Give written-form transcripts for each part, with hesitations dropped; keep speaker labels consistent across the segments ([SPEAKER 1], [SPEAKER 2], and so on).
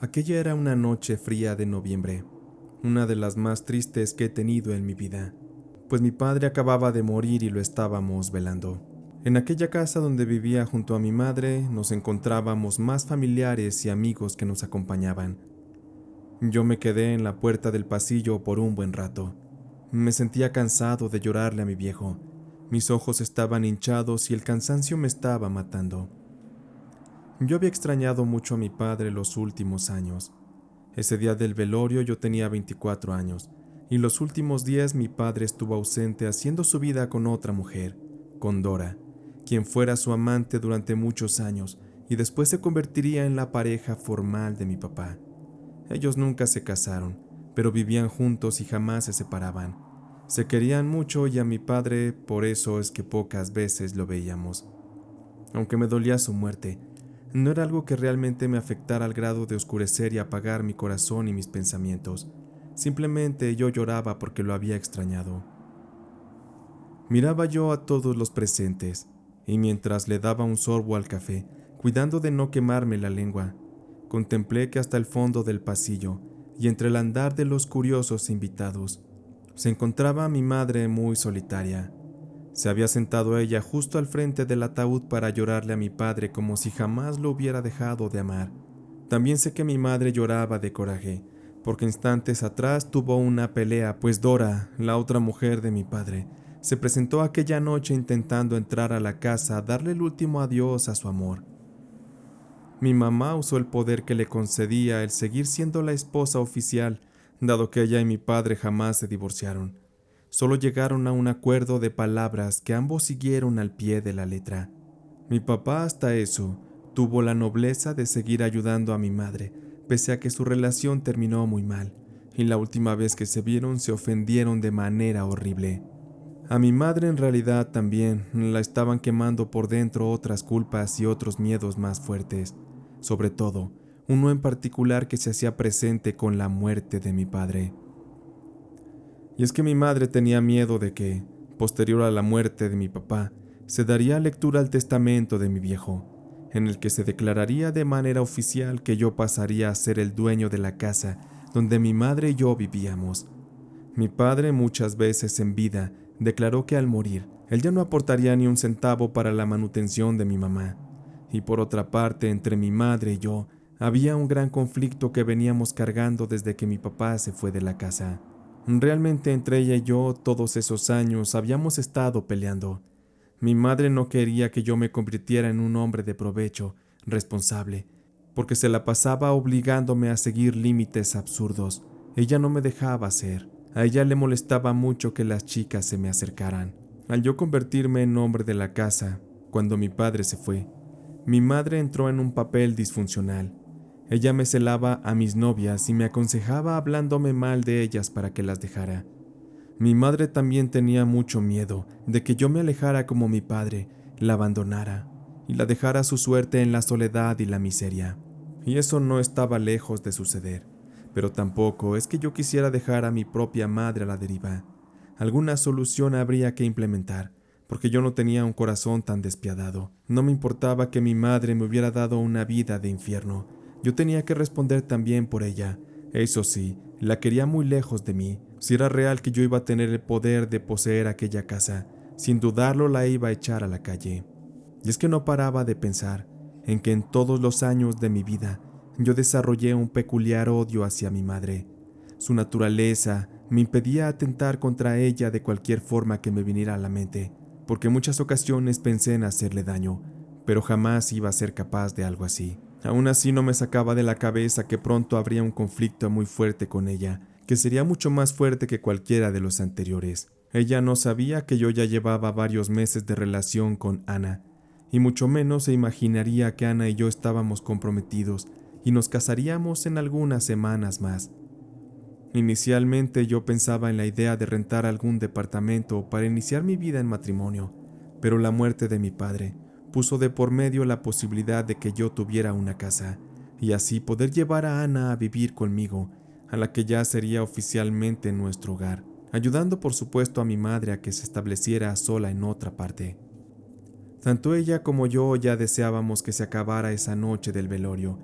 [SPEAKER 1] Aquella era una noche fría de noviembre, una de las más tristes que he tenido en mi vida, pues mi padre acababa de morir y lo estábamos velando. En aquella casa donde vivía junto a mi madre nos encontrábamos más familiares y amigos que nos acompañaban. Yo me quedé en la puerta del pasillo por un buen rato. Me sentía cansado de llorarle a mi viejo. Mis ojos estaban hinchados y el cansancio me estaba matando. Yo había extrañado mucho a mi padre los últimos años. Ese día del velorio yo tenía 24 años, y los últimos días mi padre estuvo ausente haciendo su vida con otra mujer, con Dora, quien fuera su amante durante muchos años y después se convertiría en la pareja formal de mi papá. Ellos nunca se casaron, pero vivían juntos y jamás se separaban. Se querían mucho y a mi padre por eso es que pocas veces lo veíamos. Aunque me dolía su muerte, no era algo que realmente me afectara al grado de oscurecer y apagar mi corazón y mis pensamientos. Simplemente yo lloraba porque lo había extrañado. Miraba yo a todos los presentes, y mientras le daba un sorbo al café, cuidando de no quemarme la lengua, contemplé que hasta el fondo del pasillo, y entre el andar de los curiosos invitados, se encontraba mi madre muy solitaria. Se había sentado ella justo al frente del ataúd para llorarle a mi padre como si jamás lo hubiera dejado de amar. También sé que mi madre lloraba de coraje, porque instantes atrás tuvo una pelea, pues Dora, la otra mujer de mi padre, se presentó aquella noche intentando entrar a la casa a darle el último adiós a su amor. Mi mamá usó el poder que le concedía el seguir siendo la esposa oficial, dado que ella y mi padre jamás se divorciaron. Solo llegaron a un acuerdo de palabras que ambos siguieron al pie de la letra. Mi papá hasta eso tuvo la nobleza de seguir ayudando a mi madre, pese a que su relación terminó muy mal, y la última vez que se vieron se ofendieron de manera horrible. A mi madre en realidad también la estaban quemando por dentro otras culpas y otros miedos más fuertes, sobre todo uno en particular que se hacía presente con la muerte de mi padre. Y es que mi madre tenía miedo de que, posterior a la muerte de mi papá, se daría lectura al testamento de mi viejo, en el que se declararía de manera oficial que yo pasaría a ser el dueño de la casa donde mi madre y yo vivíamos. Mi padre muchas veces en vida declaró que al morir, él ya no aportaría ni un centavo para la manutención de mi mamá. Y por otra parte, entre mi madre y yo, había un gran conflicto que veníamos cargando desde que mi papá se fue de la casa. Realmente entre ella y yo todos esos años habíamos estado peleando. Mi madre no quería que yo me convirtiera en un hombre de provecho, responsable, porque se la pasaba obligándome a seguir límites absurdos. Ella no me dejaba hacer. A ella le molestaba mucho que las chicas se me acercaran. Al yo convertirme en hombre de la casa, cuando mi padre se fue, mi madre entró en un papel disfuncional. Ella me celaba a mis novias y me aconsejaba hablándome mal de ellas para que las dejara. Mi madre también tenía mucho miedo de que yo me alejara como mi padre, la abandonara y la dejara a su suerte en la soledad y la miseria. Y eso no estaba lejos de suceder, pero tampoco es que yo quisiera dejar a mi propia madre a la deriva. Alguna solución habría que implementar, porque yo no tenía un corazón tan despiadado. No me importaba que mi madre me hubiera dado una vida de infierno. Yo tenía que responder también por ella. Eso sí, la quería muy lejos de mí. Si era real que yo iba a tener el poder de poseer aquella casa, sin dudarlo la iba a echar a la calle. Y es que no paraba de pensar en que en todos los años de mi vida yo desarrollé un peculiar odio hacia mi madre. Su naturaleza me impedía atentar contra ella de cualquier forma que me viniera a la mente, porque en muchas ocasiones pensé en hacerle daño, pero jamás iba a ser capaz de algo así. Aún así no me sacaba de la cabeza que pronto habría un conflicto muy fuerte con ella, que sería mucho más fuerte que cualquiera de los anteriores. Ella no sabía que yo ya llevaba varios meses de relación con Ana, y mucho menos se imaginaría que Ana y yo estábamos comprometidos y nos casaríamos en algunas semanas más. Inicialmente yo pensaba en la idea de rentar algún departamento para iniciar mi vida en matrimonio, pero la muerte de mi padre puso de por medio la posibilidad de que yo tuviera una casa, y así poder llevar a Ana a vivir conmigo, a la que ya sería oficialmente nuestro hogar, ayudando por supuesto a mi madre a que se estableciera sola en otra parte. Tanto ella como yo ya deseábamos que se acabara esa noche del velorio,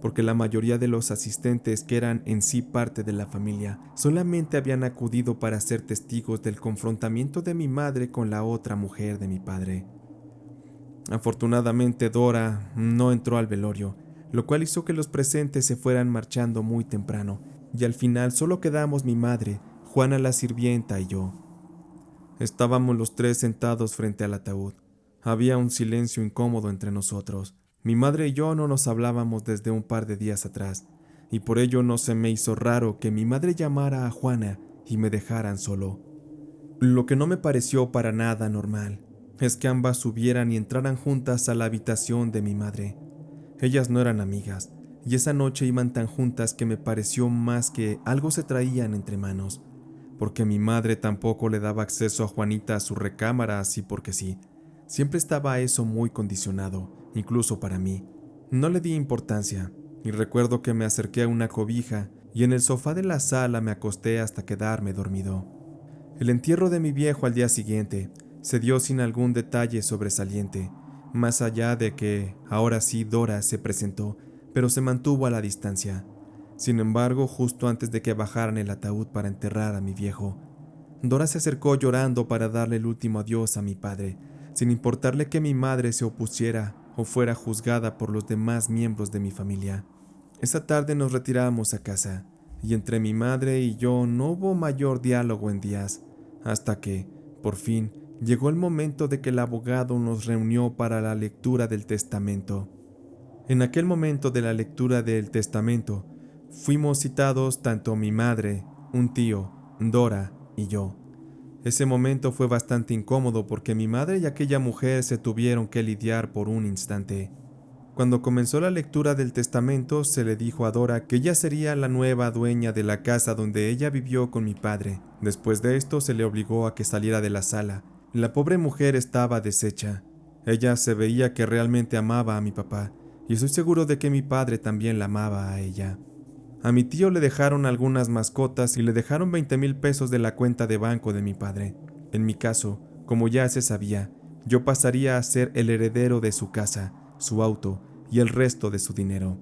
[SPEAKER 1] porque la mayoría de los asistentes, que eran en sí parte de la familia, solamente habían acudido para ser testigos del confrontamiento de mi madre con la otra mujer de mi padre. Afortunadamente, Dora no entró al velorio, lo cual hizo que los presentes se fueran marchando muy temprano, y al final solo quedamos mi madre, Juana la sirvienta y yo. Estábamos los tres sentados frente al ataúd. Había un silencio incómodo entre nosotros. Mi madre y yo no nos hablábamos desde un par de días atrás, y por ello no se me hizo raro que mi madre llamara a Juana y me dejaran solo. Lo que no me pareció para nada normal es que ambas subieran y entraran juntas a la habitación de mi madre. Ellas no eran amigas, y esa noche iban tan juntas que me pareció más que algo se traían entre manos, porque mi madre tampoco le daba acceso a Juanita a su recámara así porque sí. Siempre estaba eso muy condicionado, incluso para mí. No le di importancia, y recuerdo que me acerqué a una cobija y en el sofá de la sala me acosté hasta quedarme dormido. El entierro de mi viejo al día siguiente se dio sin algún detalle sobresaliente, más allá de que, ahora sí, Dora se presentó, pero se mantuvo a la distancia. Sin embargo, justo antes de que bajaran el ataúd para enterrar a mi viejo, Dora se acercó llorando para darle el último adiós a mi padre, sin importarle que mi madre se opusiera o fuera juzgada por los demás miembros de mi familia. Esa tarde nos retiramos a casa, y entre mi madre y yo no hubo mayor diálogo en días, hasta que, por fin, llegó el momento de que el abogado nos reunió para la lectura del testamento. En aquel momento de la lectura del testamento, fuimos citados tanto mi madre, un tío, Dora y yo. Ese momento fue bastante incómodo porque mi madre y aquella mujer se tuvieron que lidiar por un instante. Cuando comenzó la lectura del testamento, se le dijo a Dora que ella sería la nueva dueña de la casa donde ella vivió con mi padre. Después de esto, se le obligó a que saliera de la sala. La pobre mujer estaba deshecha. Ella se veía que realmente amaba a mi papá, y estoy seguro de que mi padre también la amaba a ella. A mi tío le dejaron algunas mascotas y le dejaron 20,000 pesos de la cuenta de banco de mi padre. En mi caso, como ya se sabía, yo pasaría a ser el heredero de su casa, su auto y el resto de su dinero.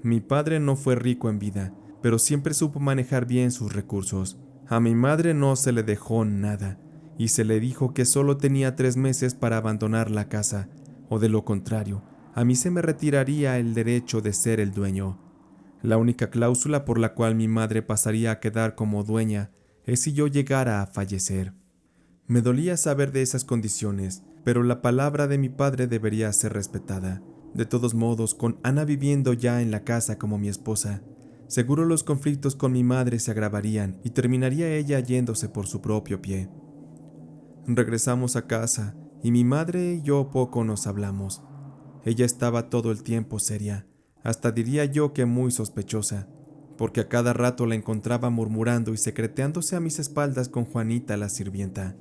[SPEAKER 1] Mi padre no fue rico en vida, pero siempre supo manejar bien sus recursos. A mi madre no se le dejó nada, y se le dijo que solo tenía 3 meses para abandonar la casa, o de lo contrario, a mí se me retiraría el derecho de ser el dueño. La única cláusula por la cual mi madre pasaría a quedar como dueña es si yo llegara a fallecer. Me dolía saber de esas condiciones, pero la palabra de mi padre debería ser respetada. De todos modos, con Ana viviendo ya en la casa como mi esposa, seguro los conflictos con mi madre se agravarían y terminaría ella yéndose por su propio pie. Regresamos a casa y mi madre y yo poco nos hablamos. Ella estaba todo el tiempo seria, hasta diría yo que muy sospechosa, porque a cada rato la encontraba murmurando y secreteándose a mis espaldas con Juanita la sirvienta.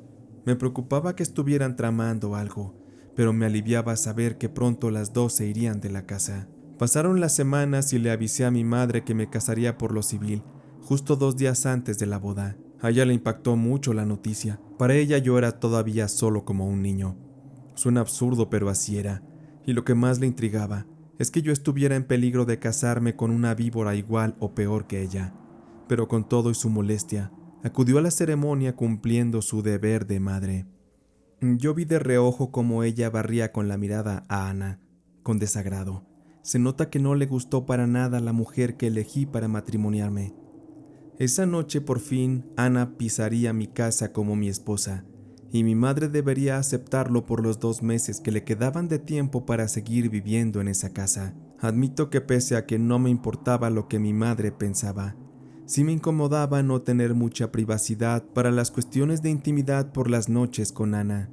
[SPEAKER 1] Me preocupaba que estuvieran tramando algo, pero me aliviaba saber que pronto las dos se irían de la casa. Pasaron las semanas y le avisé a mi madre que me casaría por lo civil, justo 2 días antes de la boda. A ella le impactó mucho la noticia. Para ella yo era todavía solo como un niño. Suena absurdo, pero así era. Y lo que más le intrigaba es que yo estuviera en peligro de casarme con una víbora igual o peor que ella. Pero con todo y su molestia, acudió a la ceremonia cumpliendo su deber de madre. Yo vi de reojo cómo ella barría con la mirada a Ana, con desagrado. Se nota que no le gustó para nada la mujer que elegí para matrimoniarme. Esa noche por fin Ana pisaría mi casa como mi esposa, y mi madre debería aceptarlo por los 2 meses que le quedaban de tiempo para seguir viviendo en esa casa. Admito que pese a que no me importaba lo que mi madre pensaba, sí me incomodaba no tener mucha privacidad para las cuestiones de intimidad por las noches con Ana.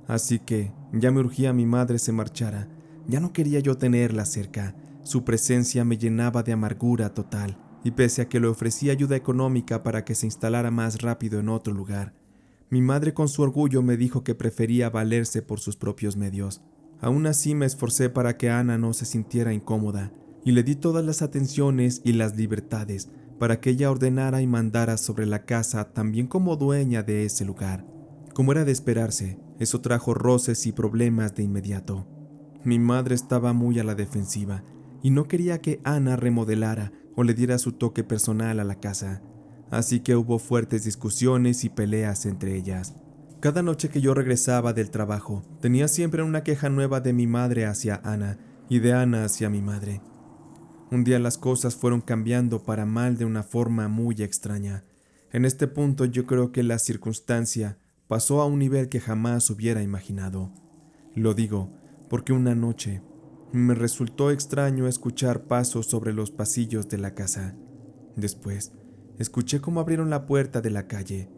[SPEAKER 1] Así que ya me urgía mi madre se marchara. Ya no quería yo tenerla cerca. Su presencia me llenaba de amargura total, y pese a que le ofrecí ayuda económica para que se instalara más rápido en otro lugar, mi madre con su orgullo me dijo que prefería valerse por sus propios medios. Aún así me esforcé para que Ana no se sintiera incómoda, y le di todas las atenciones y las libertades para que ella ordenara y mandara sobre la casa también como dueña de ese lugar. Como era de esperarse, eso trajo roces y problemas de inmediato. Mi madre estaba muy a la defensiva, y no quería que Ana remodelara o le diera su toque personal a la casa, así que hubo fuertes discusiones y peleas entre ellas. Cada noche que yo regresaba del trabajo, tenía siempre una queja nueva de mi madre hacia Ana y de Ana hacia mi madre. Un día las cosas fueron cambiando para mal de una forma muy extraña. En este punto yo creo que la circunstancia pasó a un nivel que jamás hubiera imaginado. Lo digo porque una noche me resultó extraño escuchar pasos sobre los pasillos de la casa. Después, escuché cómo abrieron la puerta de la calle,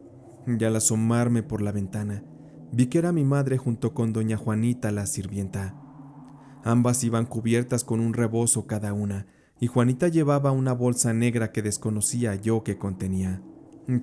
[SPEAKER 1] y al asomarme por la ventana, vi que era mi madre junto con doña Juanita, la sirvienta. Ambas iban cubiertas con un rebozo cada una, y Juanita llevaba una bolsa negra que desconocía yo que contenía.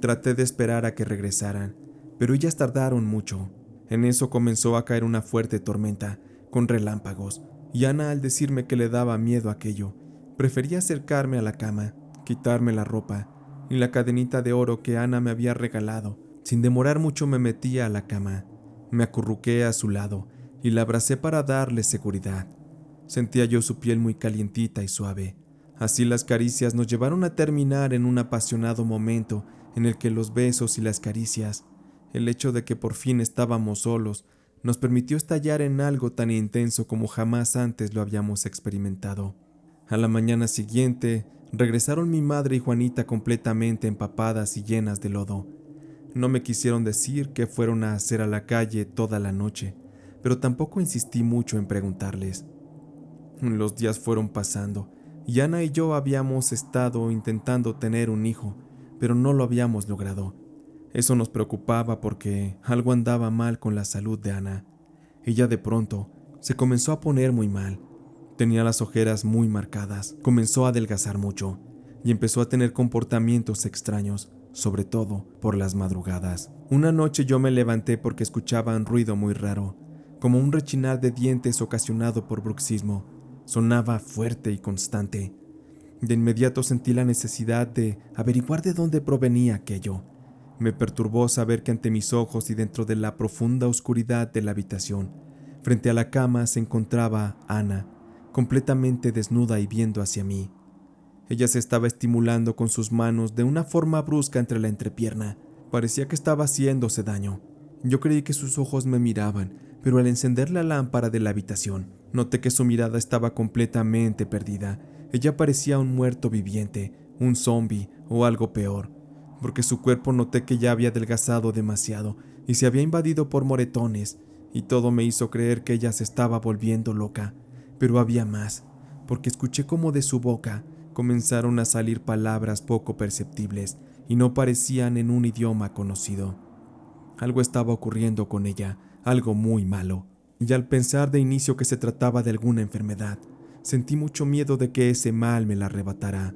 [SPEAKER 1] Traté de esperar a que regresaran, pero ellas tardaron mucho. En eso comenzó a caer una fuerte tormenta, con relámpagos, y Ana, al decirme que le daba miedo aquello, prefería acercarme a la cama, quitarme la ropa y la cadenita de oro que Ana me había regalado. Sin demorar mucho me metí a la cama, me acurruqué a su lado y la abracé para darle seguridad. Sentía yo su piel muy calientita y suave. Así las caricias nos llevaron a terminar en un apasionado momento en el que los besos y las caricias, el hecho de que por fin estábamos solos, nos permitió estallar en algo tan intenso como jamás antes lo habíamos experimentado. A la mañana siguiente, regresaron mi madre y Juanita completamente empapadas y llenas de lodo. No me quisieron decir qué fueron a hacer a la calle toda la noche, pero tampoco insistí mucho en preguntarles. Los días fueron pasando, y Ana y yo habíamos estado intentando tener un hijo, pero no lo habíamos logrado. Eso nos preocupaba porque algo andaba mal con la salud de Ana. Ella de pronto se comenzó a poner muy mal. Tenía las ojeras muy marcadas, comenzó a adelgazar mucho y empezó a tener comportamientos extraños, sobre todo por las madrugadas. Una noche yo me levanté porque escuchaba un ruido muy raro, como un rechinar de dientes ocasionado por bruxismo. Sonaba fuerte y constante. De inmediato sentí la necesidad de averiguar de dónde provenía aquello. Me perturbó saber que ante mis ojos y dentro de la profunda oscuridad de la habitación, frente a la cama se encontraba Ana, completamente desnuda y viendo hacia mí. Ella se estaba estimulando con sus manos de una forma brusca entre la entrepierna. Parecía que estaba haciéndose daño. Yo creí que sus ojos me miraban, pero al encender la lámpara de la habitación, noté que su mirada estaba completamente perdida. Ella parecía un muerto viviente, un zombi o algo peor, porque su cuerpo noté que ya había adelgazado demasiado y se había invadido por moretones, y todo me hizo creer que ella se estaba volviendo loca. Pero había más, porque escuché cómo de su boca comenzaron a salir palabras poco perceptibles y no parecían en un idioma conocido. Algo estaba ocurriendo con ella, algo muy malo, y al pensar de inicio que se trataba de alguna enfermedad, sentí mucho miedo de que ese mal me la arrebatara.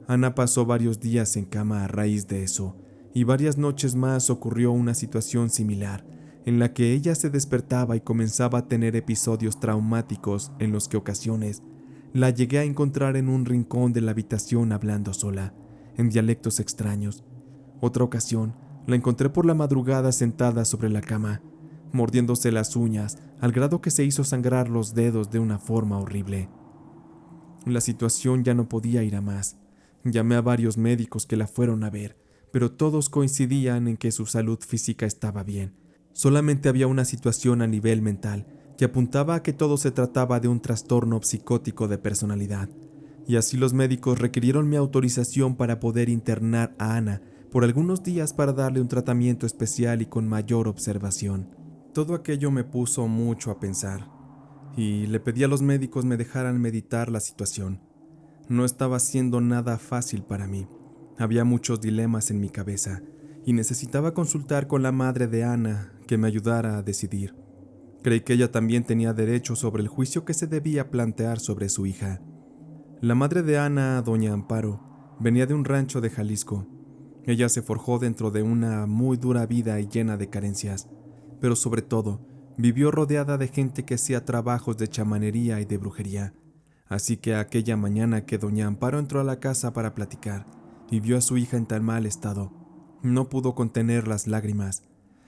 [SPEAKER 1] Ana pasó varios días en cama a raíz de eso, y varias noches más ocurrió una situación similar, en la que ella se despertaba y comenzaba a tener episodios traumáticos en los que ocasiones la llegué a encontrar en un rincón de la habitación hablando sola, en dialectos extraños. Otra ocasión, la encontré por la madrugada sentada sobre la cama, mordiéndose las uñas, al grado que se hizo sangrar los dedos de una forma horrible. La situación ya no podía ir a más. Llamé a varios médicos que la fueron a ver, pero todos coincidían en que su salud física estaba bien. Solamente había una situación a nivel mental que apuntaba a que todo se trataba de un trastorno psicótico de personalidad, y así los médicos requirieron mi autorización para poder internar a Ana por algunos días para darle un tratamiento especial y con mayor observación. Todo aquello me puso mucho a pensar, y le pedí a los médicos me dejaran meditar la situación. No estaba siendo nada fácil para mí. Había muchos dilemas en mi cabeza, y necesitaba consultar con la madre de Ana que me ayudara a decidir. Creí que ella también tenía derecho sobre el juicio que se debía plantear sobre su hija. La madre de Ana, doña Amparo, venía de un rancho de Jalisco. Ella se forjó dentro de una muy dura vida y llena de carencias, pero sobre todo, vivió rodeada de gente que hacía trabajos de chamanería y de brujería. Así que aquella mañana que doña Amparo entró a la casa para platicar y vio a su hija en tan mal estado, no pudo contener las lágrimas.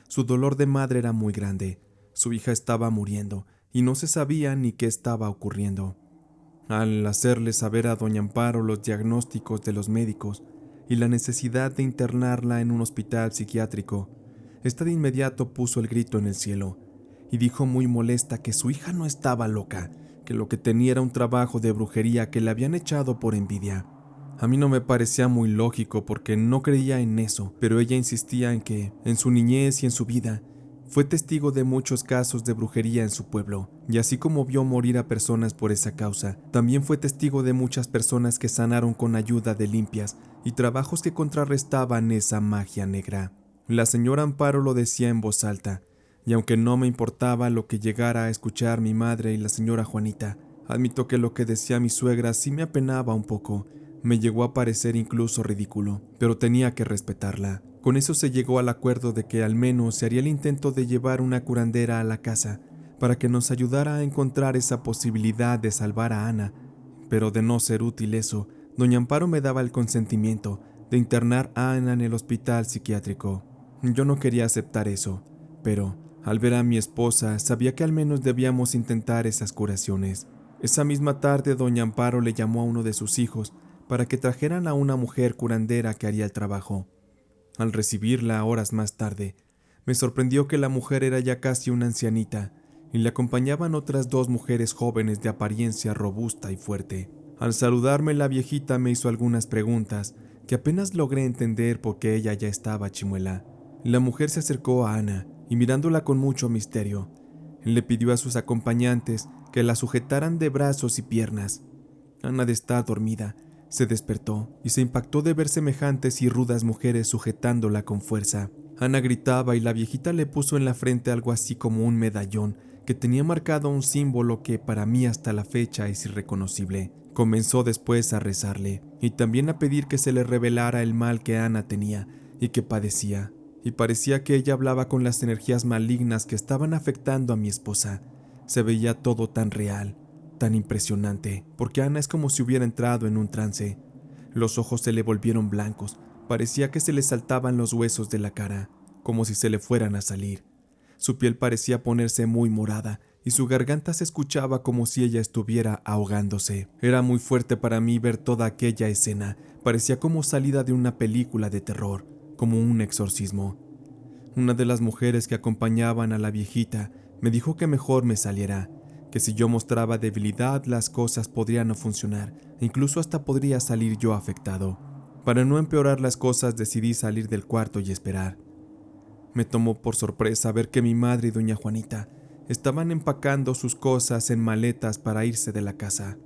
[SPEAKER 1] Su dolor de madre era muy grande. Su hija estaba muriendo y no se sabía ni qué estaba ocurriendo. Al hacerle saber a doña Amparo los diagnósticos de los médicos y la necesidad de internarla en un hospital psiquiátrico, esta de inmediato puso el grito en el cielo y dijo muy molesta que su hija no estaba loca, que lo que tenía era un trabajo de brujería que le habían echado por envidia. A mí no me parecía muy lógico porque no creía en eso, pero ella insistía en que, en su niñez y en su vida, fue testigo de muchos casos de brujería en su pueblo, y así como vio morir a personas por esa causa, también fue testigo de muchas personas que sanaron con ayuda de limpias y trabajos que contrarrestaban esa magia negra. La señora Amparo lo decía en voz alta, y aunque no me importaba lo que llegara a escuchar mi madre y la señora Juanita, admito que lo que decía mi suegra sí me apenaba un poco. Me llegó a parecer incluso ridículo, pero tenía que respetarla. Con eso se llegó al acuerdo de que al menos se haría el intento de llevar una curandera a la casa para que nos ayudara a encontrar esa posibilidad de salvar a Ana. Pero de no ser útil eso, doña Amparo me daba el consentimiento de internar a Ana en el hospital psiquiátrico. Yo no quería aceptar eso, pero al ver a mi esposa sabía que al menos debíamos intentar esas curaciones. Esa misma tarde doña Amparo le llamó a uno de sus hijos para que trajeran a una mujer curandera que haría el trabajo. Al recibirla horas más tarde, me sorprendió que la mujer era ya casi una ancianita y le acompañaban otras dos mujeres jóvenes de apariencia robusta y fuerte. Al saludarme, la viejita me hizo algunas preguntas que apenas logré entender porque ella ya estaba chimuela. La mujer se acercó a Ana y mirándola con mucho misterio, le pidió a sus acompañantes que la sujetaran de brazos y piernas. Ana, de estar dormida, se despertó y se impactó de ver semejantes y rudas mujeres sujetándola con fuerza. Ana gritaba y la viejita le puso en la frente algo así como un medallón que tenía marcado un símbolo que para mí hasta la fecha es irreconocible. Comenzó después a rezarle y también a pedir que se le revelara el mal que Ana tenía y que padecía. Y parecía que ella hablaba con las energías malignas que estaban afectando a mi esposa. Se veía todo tan real, tan impresionante, porque Ana es como si hubiera entrado en un trance. Los ojos se le volvieron blancos, parecía que se le saltaban los huesos de la cara, como si se le fueran a salir. Su piel parecía ponerse muy morada y su garganta se escuchaba como si ella estuviera ahogándose. Era muy fuerte para mí ver toda aquella escena, parecía como salida de una película de terror, como un exorcismo. Una de las mujeres que acompañaban a la viejita me dijo que mejor me saliera, que si yo mostraba debilidad las cosas podrían no funcionar, e incluso hasta podría salir yo afectado. Para no empeorar las cosas decidí salir del cuarto y esperar. Me tomó por sorpresa ver que mi madre y doña Juanita estaban empacando sus cosas en maletas para irse de la casa.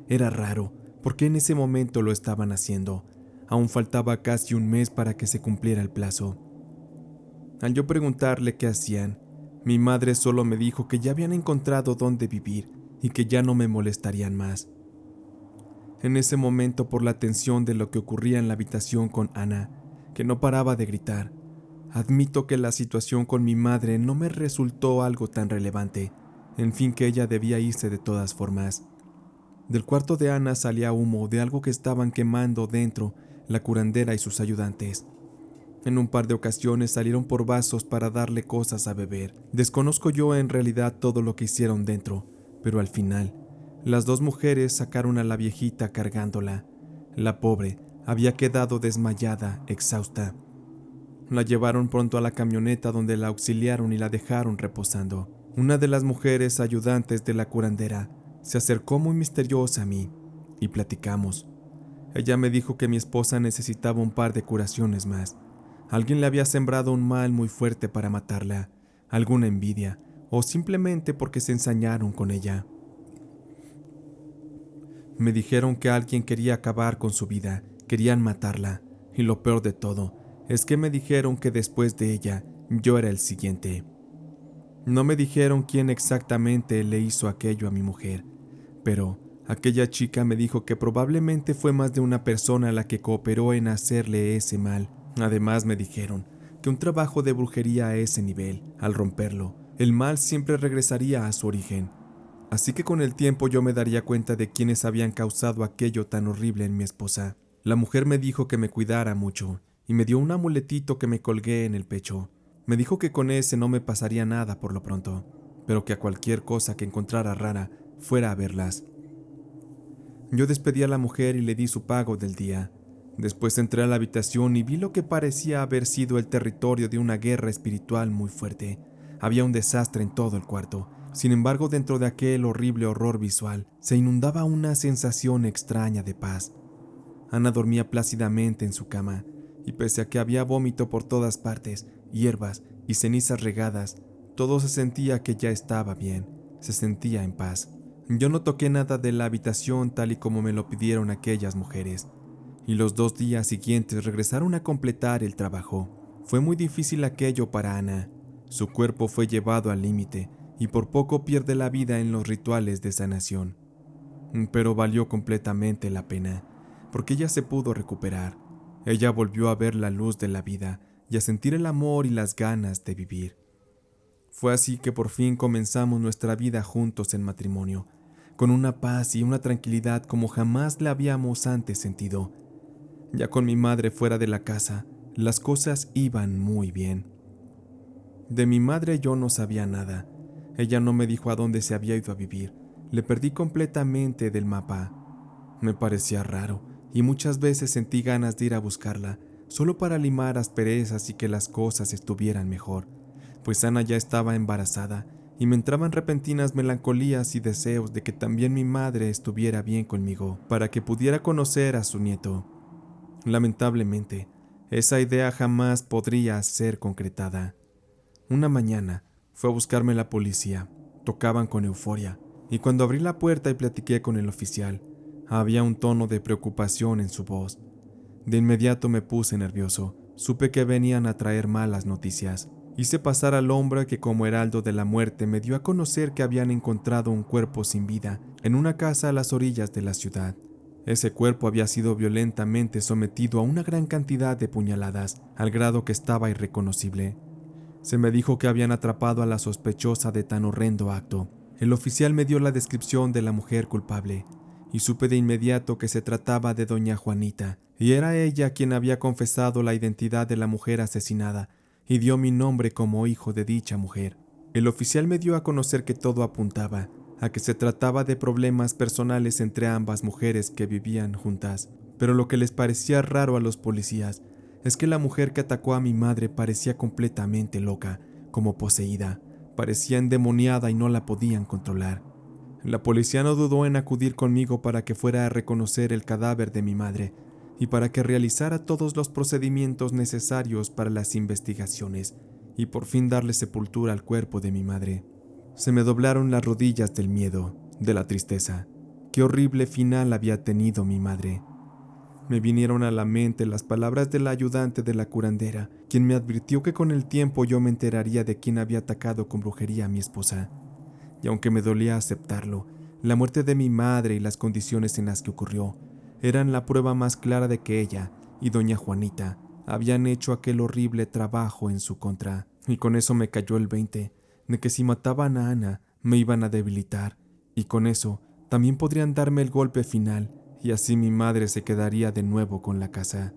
[SPEAKER 1] Era raro, porque en ese momento lo estaban haciendo. Aún faltaba casi un mes para que se cumpliera el plazo. Al yo preguntarle qué hacían, mi madre solo me dijo que ya habían encontrado dónde vivir y que ya no me molestarían más. En ese momento, por la tensión de lo que ocurría en la habitación con Ana, que no paraba de gritar, admito que la situación con mi madre no me resultó algo tan relevante, en fin que ella debía irse de todas formas. Del cuarto de Ana salía humo de algo que estaban quemando dentro la curandera y sus ayudantes. En un par de ocasiones salieron por vasos para darle cosas a beber. Desconozco yo en realidad todo lo que hicieron dentro, pero al final, las dos mujeres sacaron a la viejita cargándola. La pobre había quedado desmayada, exhausta. La llevaron pronto a la camioneta donde la auxiliaron y la dejaron reposando. Una de las mujeres ayudantes de la curandera se acercó muy misteriosa a mí y platicamos. Ella me dijo que mi esposa necesitaba un par de curaciones más. Alguien le había sembrado un mal muy fuerte para matarla, alguna envidia, o simplemente porque se ensañaron con ella. Me dijeron que alguien quería acabar con su vida, querían matarla, y lo peor de todo es que me dijeron que después de ella, yo era el siguiente. No me dijeron quién exactamente le hizo aquello a mi mujer, pero aquella chica me dijo que probablemente fue más de una persona la que cooperó en hacerle ese mal. Además me dijeron que un trabajo de brujería a ese nivel, al romperlo, el mal siempre regresaría a su origen. Así que con el tiempo yo me daría cuenta de quiénes habían causado aquello tan horrible en mi esposa. La mujer me dijo que me cuidara mucho y me dio un amuletito que me colgué en el pecho. Me dijo que con ese no me pasaría nada por lo pronto, pero que a cualquier cosa que encontrara rara fuera a verlas. Yo despedí a la mujer y le di su pago del día. Después entré a la habitación y vi lo que parecía haber sido el territorio de una guerra espiritual muy fuerte. Había un desastre en todo el cuarto. Sin embargo, dentro de aquel horrible horror visual, se inundaba una sensación extraña de paz. Ana dormía plácidamente en su cama, y pese a que había vómito por todas partes, hierbas y cenizas regadas, todo se sentía que ya estaba bien, se sentía en paz. Yo no toqué nada de la habitación tal y como me lo pidieron aquellas mujeres, y los 2 días siguientes regresaron a completar el trabajo. Fue muy difícil aquello para Ana. Su cuerpo fue llevado al límite, y por poco pierde la vida en los rituales de sanación. Pero valió completamente la pena, porque ella se pudo recuperar. Ella volvió a ver la luz de la vida y a sentir el amor y las ganas de vivir. Fue así que por fin comenzamos nuestra vida juntos en matrimonio, con una paz y una tranquilidad como jamás la habíamos antes sentido. Ya con mi madre fuera de la casa, las cosas iban muy bien. De mi madre yo no sabía nada. Ella no me dijo a dónde se había ido a vivir. Le perdí completamente del mapa. Me parecía raro, y muchas veces sentí ganas de ir a buscarla, solo para limar asperezas y que las cosas estuvieran mejor, pues Ana ya estaba embarazada, y me entraban repentinas melancolías y deseos de que también mi madre estuviera bien conmigo, para que pudiera conocer a su nieto. Lamentablemente, esa idea jamás podría ser concretada. Una mañana fue a buscarme la policía. Tocaban con euforia, y cuando abrí la puerta y platiqué con el oficial, había un tono de preocupación en su voz. De inmediato me puse nervioso. Supe que venían a traer malas noticias. Hice pasar al hombre que como heraldo de la muerte me dio a conocer que habían encontrado un cuerpo sin vida en una casa a las orillas de la ciudad. Ese cuerpo había sido violentamente sometido a una gran cantidad de puñaladas, al grado que estaba irreconocible. Se me dijo que habían atrapado a la sospechosa de tan horrendo acto. El oficial me dio la descripción de la mujer culpable, y supe de inmediato que se trataba de doña Juanita, y era ella quien había confesado la identidad de la mujer asesinada, y dio mi nombre como hijo de dicha mujer. El oficial me dio a conocer que todo apuntaba a que se trataba de problemas personales entre ambas mujeres que vivían juntas, pero lo que les parecía raro a los policías es que la mujer que atacó a mi madre parecía completamente loca, como poseída, parecía endemoniada y no la podían controlar. La policía no dudó en acudir conmigo para que fuera a reconocer el cadáver de mi madre y para que realizara todos los procedimientos necesarios para las investigaciones y por fin darle sepultura al cuerpo de mi madre. Se me doblaron las rodillas del miedo, de la tristeza. Qué horrible final había tenido mi madre. Me vinieron a la mente las palabras del ayudante de la curandera, quien me advirtió que con el tiempo yo me enteraría de quién había atacado con brujería a mi esposa. Y aunque me dolía aceptarlo, la muerte de mi madre y las condiciones en las que ocurrió eran la prueba más clara de que ella y doña Juanita habían hecho aquel horrible trabajo en su contra. Y con eso me cayó el 20 de que si mataban a Ana me iban a debilitar, y con eso también podrían darme el golpe final, y así mi madre se quedaría de nuevo con la casa.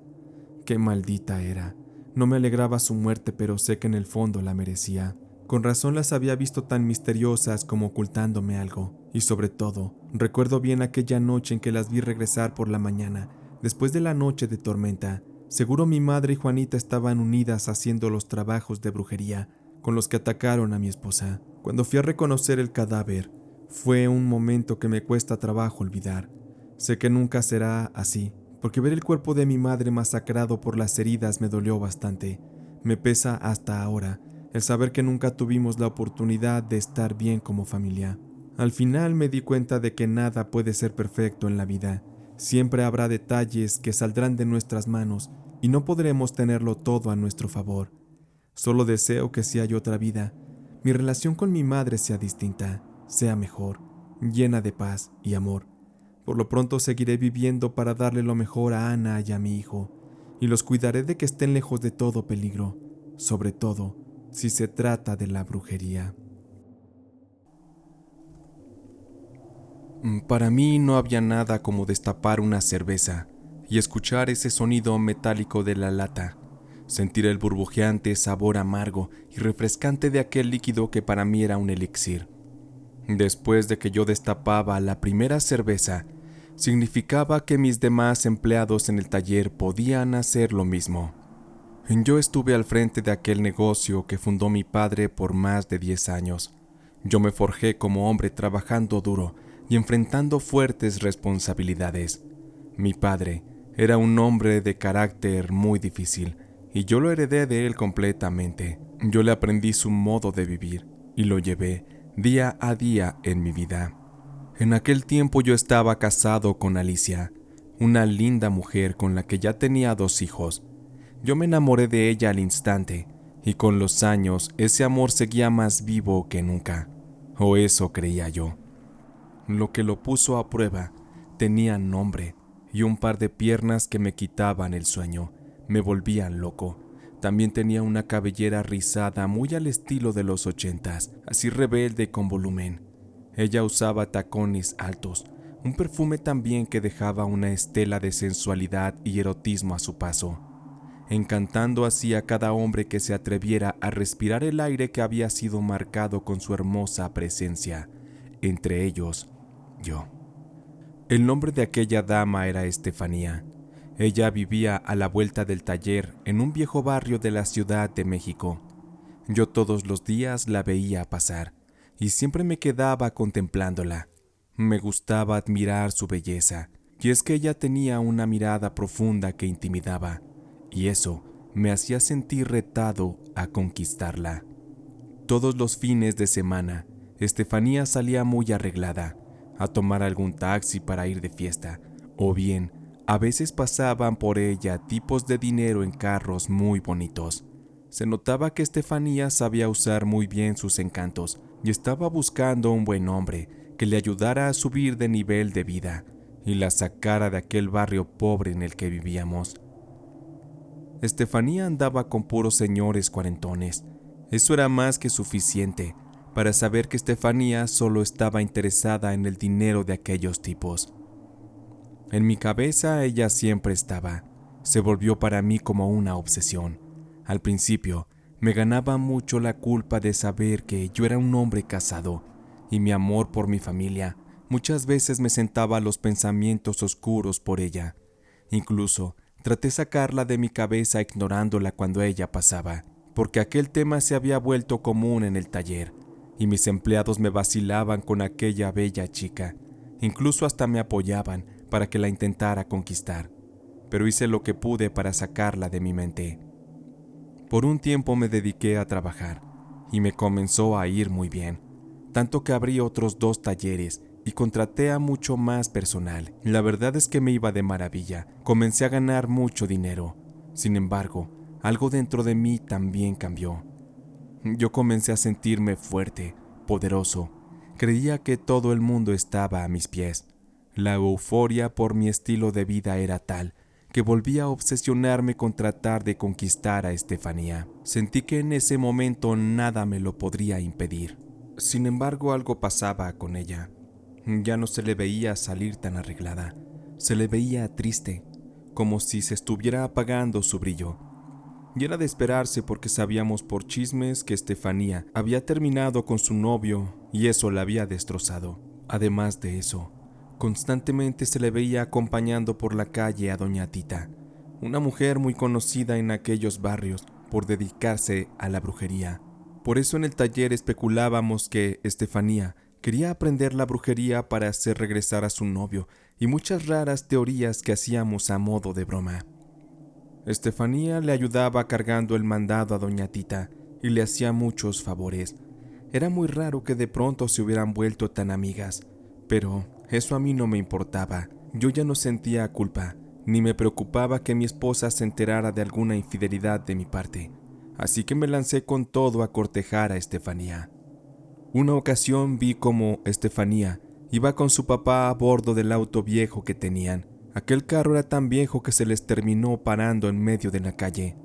[SPEAKER 1] Qué maldita era. No me alegraba su muerte, pero sé que en el fondo la merecía. Con razón las había visto tan misteriosas como ocultándome algo, y sobre todo, recuerdo bien aquella noche en que las vi regresar por la mañana, después de la noche de tormenta. Seguro mi madre y Juanita estaban unidas haciendo los trabajos de brujería con los que atacaron a mi esposa. Cuando fui a reconocer el cadáver, fue un momento que me cuesta trabajo olvidar. Sé que nunca será así, porque ver el cuerpo de mi madre masacrado por las heridas me dolió bastante. Me pesa hasta ahora el saber que nunca tuvimos la oportunidad de estar bien como familia. Al final me di cuenta de que nada puede ser perfecto en la vida. Siempre habrá detalles que saldrán de nuestras manos y no podremos tenerlo todo a nuestro favor. Solo deseo que si hay otra vida, mi relación con mi madre sea distinta, sea mejor, llena de paz y amor. Por lo pronto seguiré viviendo para darle lo mejor a Ana y a mi hijo, y los cuidaré de que estén lejos de todo peligro, sobre todo si se trata de la brujería. Para mí no había nada como destapar una cerveza y escuchar ese sonido metálico de la lata, sentir el burbujeante sabor amargo y refrescante de aquel líquido que para mí era un elixir. Después de que yo destapaba la primera cerveza, significaba que mis demás empleados en el taller podían hacer lo mismo. Yo estuve al frente de aquel negocio que fundó mi padre por más de 10 años. Yo me forjé como hombre trabajando duro y enfrentando fuertes responsabilidades. Mi padre era un hombre de carácter muy difícil y yo lo heredé de él completamente. Yo le aprendí su modo de vivir y lo llevé día a día en mi vida. En aquel tiempo yo estaba casado con Alicia, una linda mujer con la que ya tenía 2 hijos. Yo me enamoré de ella al instante, y con los años ese amor seguía más vivo que nunca, o eso creía yo. Lo que lo puso a prueba tenía nombre y un par de piernas que me quitaban el sueño, me volvían loco. También tenía una cabellera rizada muy al estilo de los 80s, así rebelde con volumen. Ella usaba tacones altos, un perfume también que dejaba una estela de sensualidad y erotismo a su paso, encantando así a cada hombre que se atreviera a respirar el aire que había sido marcado con su hermosa presencia, entre ellos, yo. El nombre de aquella dama era Estefanía. Ella vivía a la vuelta del taller en un viejo barrio de la Ciudad de México. Yo todos los días la veía pasar y siempre me quedaba contemplándola. Me gustaba admirar su belleza, y es que ella tenía una mirada profunda que intimidaba, y eso me hacía sentir retado a conquistarla. Todos los fines de semana, Estefanía salía muy arreglada, a tomar algún taxi para ir de fiesta, o bien, a veces pasaban por ella tipos de dinero en carros muy bonitos. Se notaba que Estefanía sabía usar muy bien sus encantos y estaba buscando un buen hombre que le ayudara a subir de nivel de vida y la sacara de aquel barrio pobre en el que vivíamos. Estefanía andaba con puros señores cuarentones. Eso era más que suficiente para saber que Estefanía solo estaba interesada en el dinero de aquellos tipos. En mi cabeza ella siempre estaba. Se volvió para mí como una obsesión. Al principio, me ganaba mucho la culpa de saber que yo era un hombre casado, y mi amor por mi familia muchas veces me sentaba los pensamientos oscuros por ella. Incluso traté sacarla de mi cabeza ignorándola cuando ella pasaba, porque aquel tema se había vuelto común en el taller, y mis empleados me vacilaban con aquella bella chica. Incluso hasta me apoyaban para que la intentara conquistar, pero hice lo que pude para sacarla de mi mente. Por un tiempo me dediqué a trabajar, y me comenzó a ir muy bien, tanto que abrí otros 2 talleres y contraté a mucho más personal. La verdad es que me iba de maravilla, comencé a ganar mucho dinero. Sin embargo, algo dentro de mí también cambió. Yo comencé a sentirme fuerte, poderoso. Creía que todo el mundo estaba a mis pies. La euforia por mi estilo de vida era tal que volví a obsesionarme con tratar de conquistar a Estefanía. Sentí que en ese momento nada me lo podría impedir. Sin embargo, algo pasaba con ella. Ya no se le veía salir tan arreglada. Se le veía triste, como si se estuviera apagando su brillo. Y era de esperarse porque sabíamos por chismes que Estefanía había terminado con su novio y eso la había destrozado. Además de eso, constantemente se le veía acompañando por la calle a doña Tita, una mujer muy conocida en aquellos barrios por dedicarse a la brujería. Por eso en el taller especulábamos que Estefanía quería aprender la brujería para hacer regresar a su novio y muchas raras teorías que hacíamos a modo de broma. Estefanía le ayudaba cargando el mandado a doña Tita y le hacía muchos favores. Era muy raro que de pronto se hubieran vuelto tan amigas, pero eso a mí no me importaba. Yo ya no sentía culpa, ni me preocupaba que mi esposa se enterara de alguna infidelidad de mi parte, así que me lancé con todo a cortejar a Estefanía. Una ocasión vi cómo Estefanía iba con su papá a bordo del auto viejo que tenían. Aquel carro era tan viejo que se les terminó parando en medio de la calle.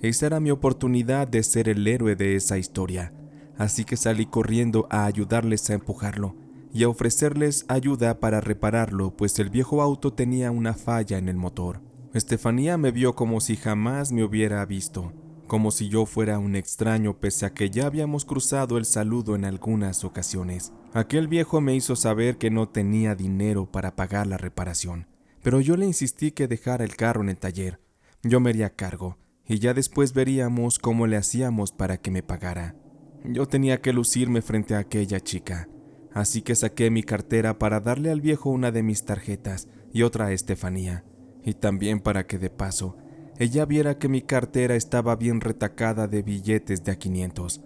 [SPEAKER 1] Esa era mi oportunidad de ser el héroe de esa historia, así que salí corriendo a ayudarles a empujarlo y a ofrecerles ayuda para repararlo, pues el viejo auto tenía una falla en el motor. Estefanía me vio como si jamás me hubiera visto, como si yo fuera un extraño pese a que ya habíamos cruzado el saludo en algunas ocasiones. Aquel viejo me hizo saber que no tenía dinero para pagar la reparación, pero yo le insistí que dejara el carro en el taller. Yo me haría cargo, y ya después veríamos cómo le hacíamos para que me pagara. Yo tenía que lucirme frente a aquella chica, así que saqué mi cartera para darle al viejo una de mis tarjetas y otra a Estefanía, y también para que de paso ella viera que mi cartera estaba bien retacada de billetes de a 500.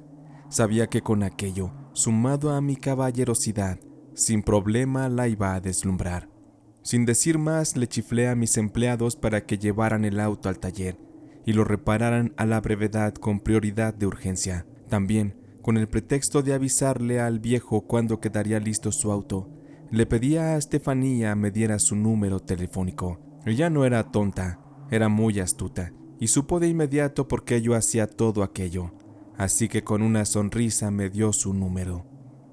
[SPEAKER 1] Sabía que con aquello, sumado a mi caballerosidad, sin problema la iba a deslumbrar. Sin decir más, le chiflé a mis empleados para que llevaran el auto al taller y lo repararan a la brevedad con prioridad de urgencia. También, con el pretexto de avisarle al viejo cuándo quedaría listo su auto, le pedí a Estefanía me diera su número telefónico. Ella no era tonta, era muy astuta, y supo de inmediato por qué yo hacía todo aquello, así que con una sonrisa me dio su número.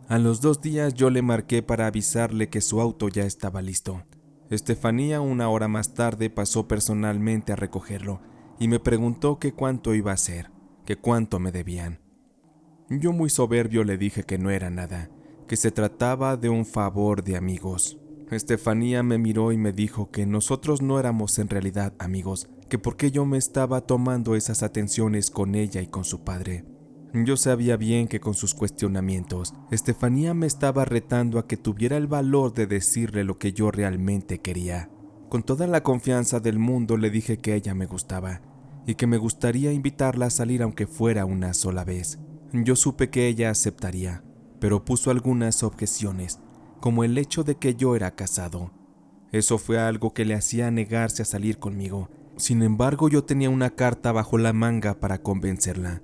[SPEAKER 1] A los 2 días yo le marqué para avisarle que su auto ya estaba listo. Estefanía 1 hora más tarde pasó personalmente a recogerlo y me preguntó que cuánto iba a ser, que cuánto me debían. Yo muy soberbio le dije que no era nada, que se trataba de un favor de amigos. Estefanía me miró y me dijo que nosotros no éramos en realidad amigos, que por qué yo me estaba tomando esas atenciones con ella y con su padre. Yo sabía bien que con sus cuestionamientos, Estefanía me estaba retando a que tuviera el valor de decirle lo que yo realmente quería. Con toda la confianza del mundo le dije que ella me gustaba y que me gustaría invitarla a salir aunque fuera una sola vez. Yo supe que ella aceptaría, pero puso algunas objeciones, como el hecho de que yo era casado. Eso fue algo que le hacía negarse a salir conmigo. Sin embargo, yo tenía una carta bajo la manga para convencerla,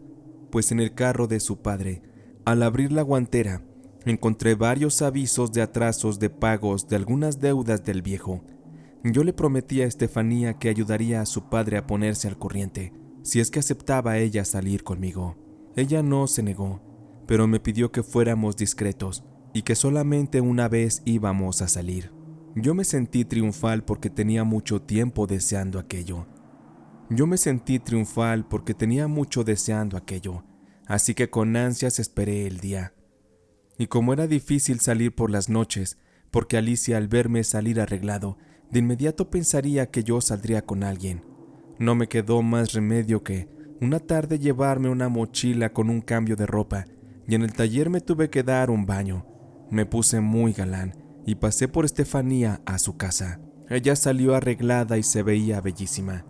[SPEAKER 1] pues en el carro de su padre, al abrir la guantera, encontré varios avisos de atrasos de pagos de algunas deudas del viejo. Yo le prometí a Estefanía que ayudaría a su padre a ponerse al corriente, si es que aceptaba ella salir conmigo. Ella no se negó, pero me pidió que fuéramos discretos y que solamente una vez íbamos a salir. Yo me sentí triunfal porque tenía mucho tiempo deseando aquello. Así que con ansias esperé el día. Y como era difícil salir por las noches, porque Alicia al verme salir arreglado, de inmediato pensaría que yo saldría con alguien, no me quedó más remedio que, una tarde, llevarme una mochila con un cambio de ropa, y en el taller me tuve que dar un baño. Me puse muy galán y pasé por Estefanía a su casa. Ella salió arreglada y se veía bellísima.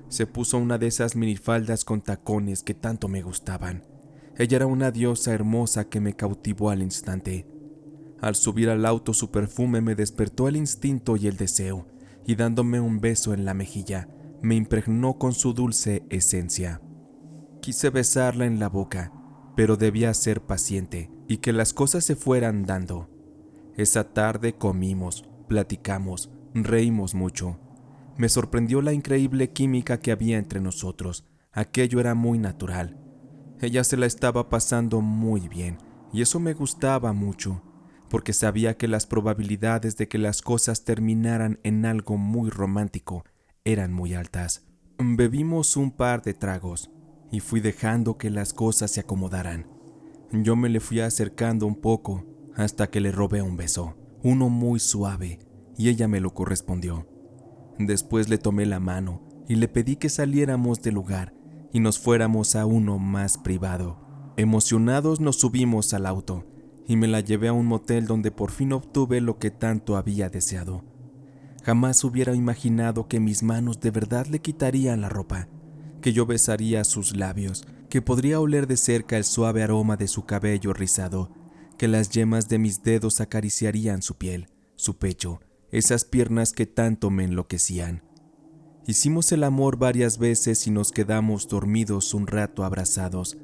[SPEAKER 1] Se puso una de esas minifaldas con tacones que tanto me gustaban. Ella era una diosa hermosa que me cautivó al instante. Al subir al auto, su perfume me despertó el instinto y el deseo, y dándome un beso en la mejilla, me impregnó con su dulce esencia. Quise besarla en la boca, pero debía ser paciente y que las cosas se fueran dando. Esa tarde comimos, platicamos, reímos mucho. Me sorprendió la increíble química que había entre nosotros. Aquello era muy natural. Ella se la estaba pasando muy bien, y eso me gustaba mucho, porque sabía que las probabilidades de que las cosas terminaran en algo muy romántico eran muy altas. Bebimos un par de tragos, y fui dejando que las cosas se acomodaran. Yo me le fui acercando un poco, hasta que le robé un beso, uno muy suave, y ella me lo correspondió. Después le tomé la mano, y le pedí que saliéramos del lugar, y nos fuéramos a uno más privado. Emocionados nos subimos al auto, y me la llevé a un motel donde por fin obtuve lo que tanto había deseado. Jamás hubiera imaginado que mis manos de verdad le quitarían la ropa, que yo besaría sus labios, que podría oler de cerca el suave aroma de su cabello rizado, que las yemas de mis dedos acariciarían su piel, su pecho, esas piernas que tanto me enloquecían. Hicimos el amor varias veces y nos quedamos dormidos un rato abrazados.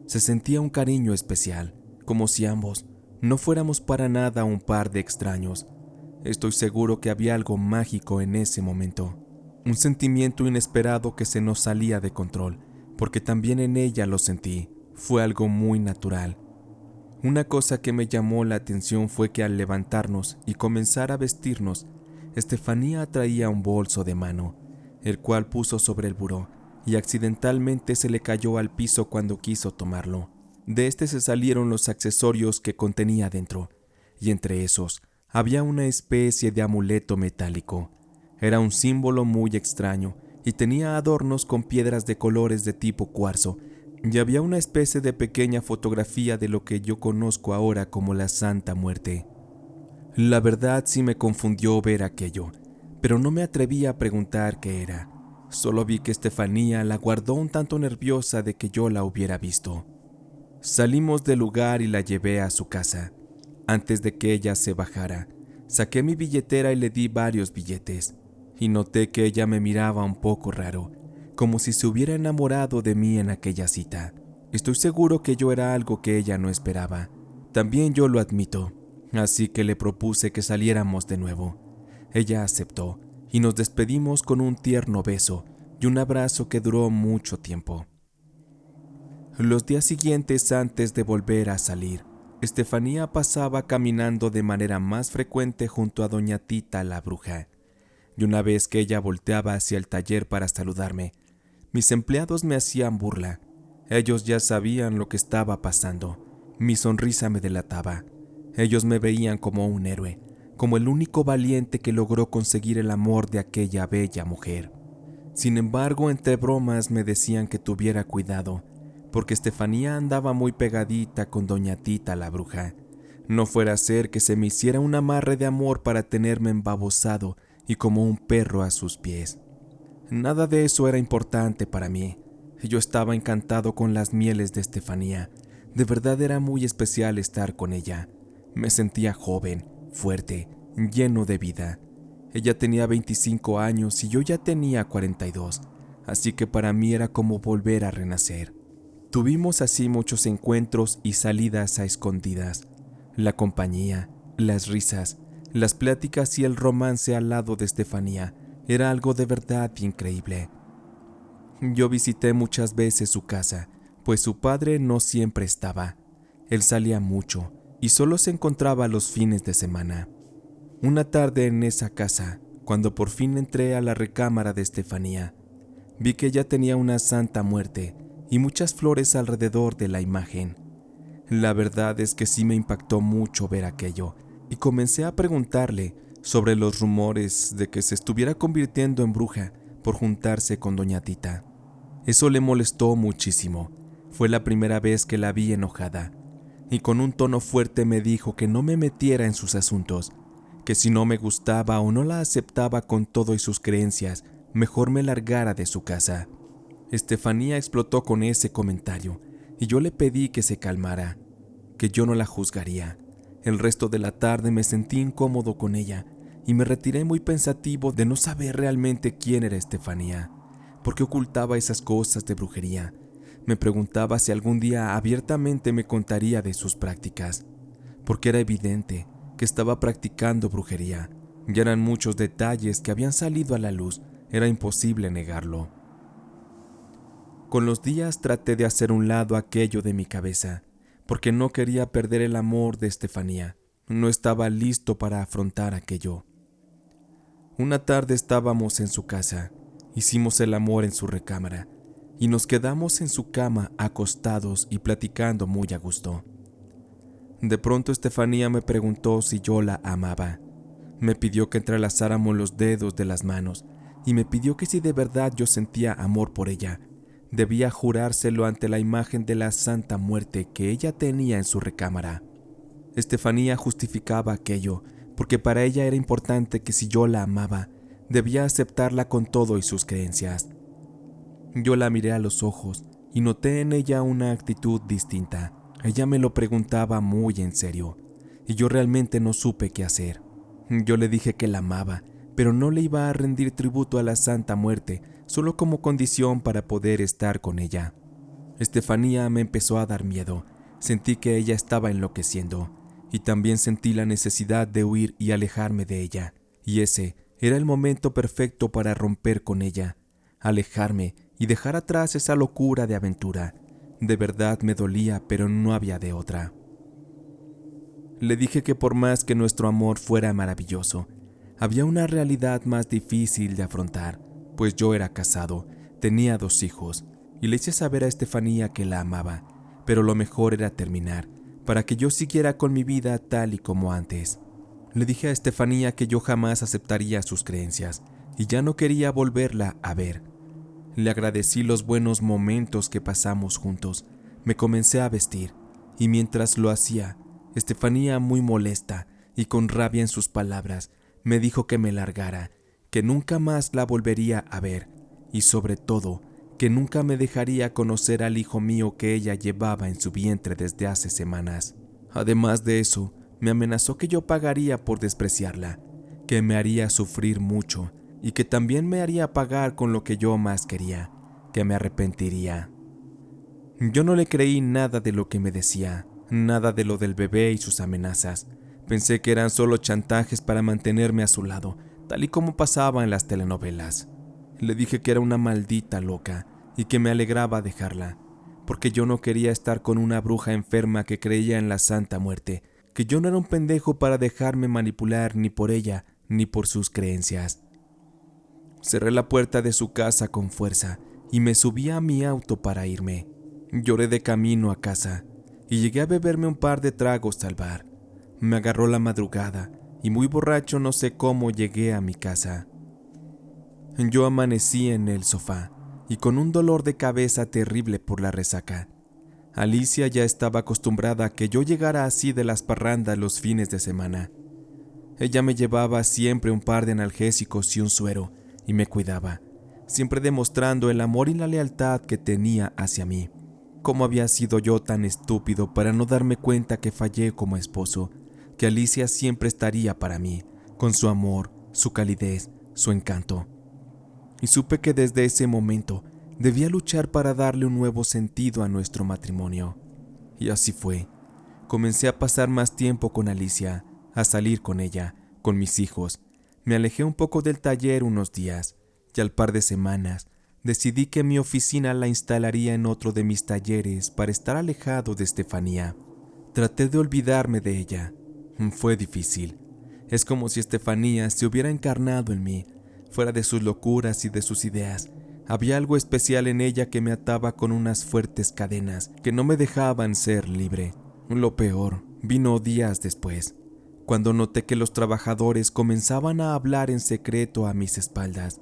[SPEAKER 1] Se sentía un cariño especial, como si ambos no fuéramos para nada un par de extraños. Estoy seguro que había algo mágico en ese momento, un sentimiento inesperado que se nos salía de control, porque también en ella lo sentí. Fue algo muy natural. Una cosa que me llamó la atención fue que al levantarnos y comenzar a vestirnos, Estefanía traía un bolso de mano, el cual puso sobre el buró, y accidentalmente se le cayó al piso cuando quiso tomarlo. De este se salieron los accesorios que contenía dentro, y entre esos había una especie de amuleto metálico. Era un símbolo muy extraño y tenía adornos con piedras de colores de tipo cuarzo, y había una especie de pequeña fotografía de lo que yo conozco ahora como la Santa Muerte. La verdad sí me confundió ver aquello, pero no me atreví a preguntar qué era. Solo vi que Estefanía la guardó un tanto nerviosa de que yo la hubiera visto. Salimos del lugar y la llevé a su casa. Antes de que ella se bajara, saqué mi billetera y le di varios billetes, y noté que ella me miraba un poco raro, como si se hubiera enamorado de mí en aquella cita. Estoy seguro que yo era algo que ella no esperaba. También yo lo admito, así que le propuse que saliéramos de nuevo. Ella aceptó, y nos despedimos con un tierno beso y un abrazo que duró mucho tiempo. Los días siguientes, antes de volver a salir, Estefanía pasaba caminando de manera más frecuente junto a doña Tita la bruja, y una vez que ella volteaba hacia el taller para saludarme, mis empleados me hacían burla. Ellos ya sabían lo que estaba pasando. Mi sonrisa me delataba. Ellos me veían como un héroe, como el único valiente que logró conseguir el amor de aquella bella mujer. Sin embargo, entre bromas me decían que tuviera cuidado, porque Estefanía andaba muy pegadita con doña Tita la bruja. No fuera a ser que se me hiciera un amarre de amor para tenerme embabosado y como un perro a sus pies. Nada de eso era importante para mí. Yo estaba encantado con las mieles de Estefanía. De verdad era muy especial estar con ella. Me sentía joven, fuerte, lleno de vida. Ella tenía 25 años y yo ya tenía 42, así que para mí era como volver a renacer. Tuvimos así muchos encuentros y salidas a escondidas. La compañía, las risas, las pláticas y el romance al lado de Estefanía era algo de verdad increíble. Yo visité muchas veces su casa, pues su padre no siempre estaba. Él salía mucho y solo se encontraba los fines de semana. Una tarde en esa casa, cuando por fin entré a la recámara de Estefanía, vi que ella tenía una Santa Muerte y muchas flores alrededor de la imagen. La verdad es que sí me impactó mucho ver aquello, y comencé a preguntarle sobre los rumores de que se estuviera convirtiendo en bruja por juntarse con doña Tita. Eso le molestó muchísimo. Fue la primera vez que la vi enojada, y con un tono fuerte me dijo que no me metiera en sus asuntos, que si no me gustaba o no la aceptaba con todo y sus creencias, mejor me largara de su casa. Estefanía explotó con ese comentario, y yo le pedí que se calmara, que yo no la juzgaría. El resto de la tarde me sentí incómodo con ella, y me retiré muy pensativo de no saber realmente quién era Estefanía, por qué ocultaba esas cosas de brujería. Me preguntaba si algún día abiertamente me contaría de sus prácticas, porque era evidente que estaba practicando brujería. Ya eran muchos detalles que habían salido a la luz, era imposible negarlo. Con los días traté de hacer un lado aquello de mi cabeza, porque no quería perder el amor de Estefanía. No estaba listo para afrontar aquello. Una tarde estábamos en su casa, hicimos el amor en su recámara, y nos quedamos en su cama acostados y platicando muy a gusto. De pronto Estefanía me preguntó si yo la amaba. Me pidió que entrelazáramos los dedos de las manos, y me pidió que si de verdad yo sentía amor por ella, debía jurárselo ante la imagen de la Santa Muerte que ella tenía en su recámara. Estefanía justificaba aquello, porque para ella era importante que si yo la amaba, debía aceptarla con todo y sus creencias. Yo la miré a los ojos y noté en ella una actitud distinta. Ella me lo preguntaba muy en serio, y yo realmente no supe qué hacer. Yo le dije que la amaba, pero no le iba a rendir tributo a la Santa Muerte, solo como condición para poder estar con ella. Estefanía me empezó a dar miedo. Sentí que ella estaba enloqueciendo, y también sentí la necesidad de huir y alejarme de ella, y ese era el momento perfecto para romper con ella, alejarme y dejar atrás esa locura de aventura. De verdad me dolía, pero no había de otra. Le dije que por más que nuestro amor fuera maravilloso, había una realidad más difícil de afrontar, pues yo era casado, Tenía 2 hijos, y le hice saber a Estefanía que la amaba, pero lo mejor era terminar, para que yo siguiera con mi vida tal y como antes. Le dije a Estefanía que yo jamás aceptaría sus creencias, y ya no quería volverla a ver. Le agradecí los buenos momentos que pasamos juntos. Me comencé a vestir, y mientras lo hacía, Estefanía, muy molesta y con rabia en sus palabras, me dijo que me largara, que nunca más la volvería a ver, y sobre todo, que nunca me dejaría conocer al hijo mío que ella llevaba en su vientre desde hace semanas. Además de eso, me amenazó que yo pagaría por despreciarla, que me haría sufrir mucho y que también me haría pagar con lo que yo más quería, que me arrepentiría. Yo no le creí nada de lo que me decía, nada de lo del bebé y sus amenazas. Pensé que eran solo chantajes para mantenerme a su lado, tal y como pasaba en las telenovelas. Le dije que era una maldita loca y que me alegraba dejarla, porque yo no quería estar con una bruja enferma que creía en la Santa Muerte, que yo no era un pendejo para dejarme manipular ni por ella ni por sus creencias. Cerré la puerta de su casa con fuerza y me subí a mi auto para irme. Lloré de camino a casa y llegué a beberme un par de tragos al bar. Me agarró la madrugada y muy borracho no sé cómo llegué a mi casa. Yo amanecí en el sofá y con un dolor de cabeza terrible por la resaca. Alicia ya estaba acostumbrada a que yo llegara así de las parrandas los fines de semana. Ella me llevaba siempre un par de analgésicos y un suero y me cuidaba, siempre demostrando el amor y la lealtad que tenía hacia mí. ¿Cómo había sido yo tan estúpido para no darme cuenta que fallé como esposo, que Alicia siempre estaría para mí, con su amor, su calidez, su encanto? Y supe que desde ese momento debía luchar para darle un nuevo sentido a nuestro matrimonio. Y así fue. Comencé a pasar más tiempo con Alicia, a salir con ella, con mis hijos. Me alejé un poco del taller unos días, y al par de semanas decidí que mi oficina la instalaría en otro de mis talleres para estar alejado de Estefanía. Traté de olvidarme de ella. Fue difícil. Es como si Estefanía se hubiera encarnado en mí, fuera de sus locuras y de sus ideas. Había algo especial en ella que me ataba con unas fuertes cadenas que no me dejaban ser libre. Lo peor vino días después, cuando noté que los trabajadores comenzaban a hablar en secreto a mis espaldas.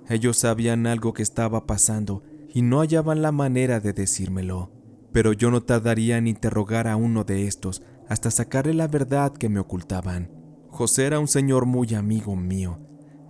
[SPEAKER 1] Ellos sabían algo que estaba pasando y no hallaban la manera de decírmelo, pero yo no tardaría en interrogar a uno de estos hasta sacarle la verdad que me ocultaban. José era un señor muy amigo mío.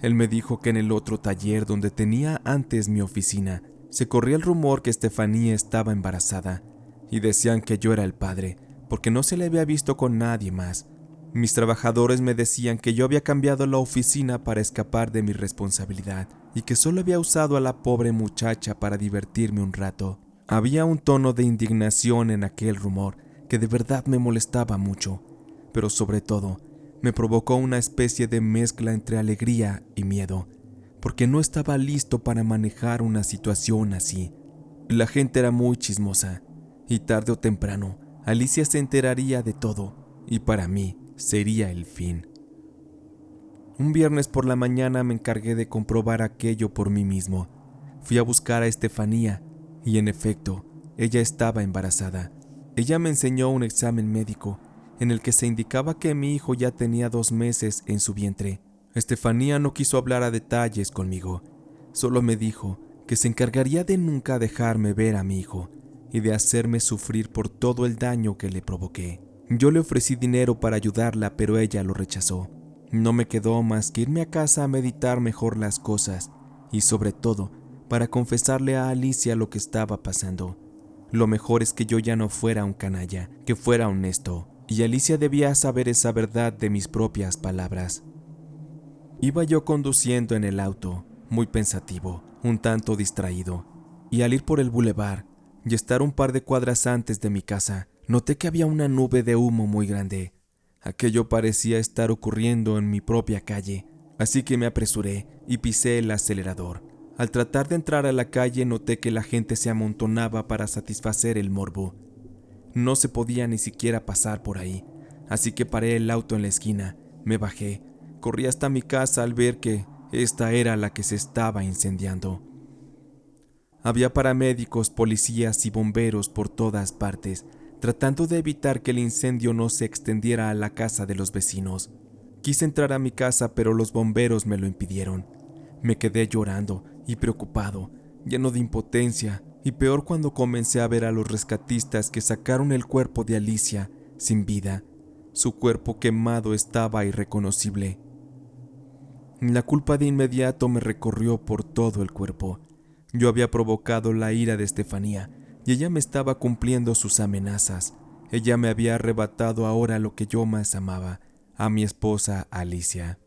[SPEAKER 1] Él me dijo que en el otro taller donde tenía antes mi oficina se corría el rumor que Estefanía estaba embarazada y decían que yo era el padre, porque no se le había visto con nadie más. Mis trabajadores me decían que yo había cambiado la oficina para escapar de mi responsabilidad y que solo había usado a la pobre muchacha para divertirme un rato. Había un tono de indignación en aquel rumor que de verdad me molestaba mucho, pero sobre todo me provocó una especie de mezcla entre alegría y miedo, porque no estaba listo para manejar una situación así. La gente era muy chismosa y tarde o temprano Alicia se enteraría de todo y para mí sería el fin. Un viernes por la mañana me encargué de comprobar aquello por mí mismo. Fui a buscar a Estefanía y en efecto, ella estaba embarazada. Ella me enseñó un examen médico en el que se indicaba que mi hijo ya tenía 2 meses en su vientre. Estefanía no quiso hablar a detalles conmigo, solo me dijo que se encargaría de nunca dejarme ver a mi hijo y de hacerme sufrir por todo el daño que le provoqué. Yo le ofrecí dinero para ayudarla, pero ella lo rechazó. No me quedó más que irme a casa a meditar mejor las cosas y sobre todo para confesarle a Alicia lo que estaba pasando. Lo mejor es que yo ya no fuera un canalla, que fuera honesto, y Alicia debía saber esa verdad de mis propias palabras. Iba yo conduciendo en el auto, muy pensativo, un tanto distraído, y al ir por el bulevar y estar un par de cuadras antes de mi casa, noté que había una nube de humo muy grande. Aquello parecía estar ocurriendo en mi propia calle, así que me apresuré y pisé el acelerador. Al tratar de entrar a la calle noté que la gente se amontonaba para satisfacer el morbo. No se podía ni siquiera pasar por ahí, así que paré el auto en la esquina, me bajé, corrí hasta mi casa al ver que esta era la que se estaba incendiando. Había paramédicos, policías y bomberos por todas partes, tratando de evitar que el incendio no se extendiera a la casa de los vecinos. Quise entrar a mi casa, pero los bomberos me lo impidieron. Me quedé llorando y preocupado, lleno de impotencia, y peor cuando comencé a ver a los rescatistas que sacaron el cuerpo de Alicia sin vida. Su cuerpo quemado estaba irreconocible. La culpa de inmediato me recorrió por todo el cuerpo. Yo había provocado la ira de Estefanía y ella me estaba cumpliendo sus amenazas. Ella me había arrebatado ahora lo que yo más amaba, a mi esposa Alicia.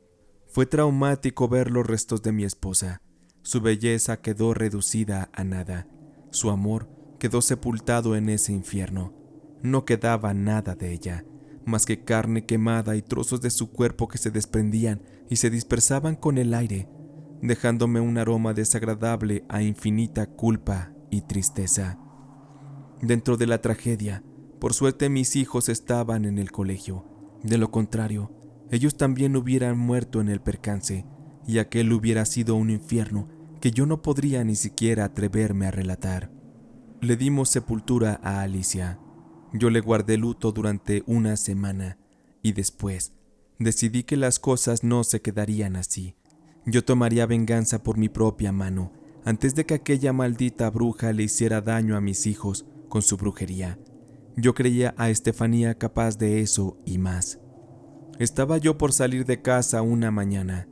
[SPEAKER 1] Fue traumático ver los restos de mi esposa. Su belleza quedó reducida a nada. Su amor quedó sepultado en ese infierno. No quedaba nada de ella, más que carne quemada y trozos de su cuerpo que se desprendían y se dispersaban con el aire, dejándome un aroma desagradable a infinita culpa y tristeza. Dentro de la tragedia, por suerte mis hijos estaban en el colegio. De lo contrario, ellos también hubieran muerto en el percance, y aquel hubiera sido un infierno que yo no podría ni siquiera atreverme a relatar. Le dimos sepultura a Alicia. Yo le guardé luto durante una semana, y después decidí que las cosas no se quedarían así. Yo tomaría venganza por mi propia mano, antes de que aquella maldita bruja le hiciera daño a mis hijos con su brujería. Yo creía a Estefanía capaz de eso y más. Estaba yo por salir de casa una mañana.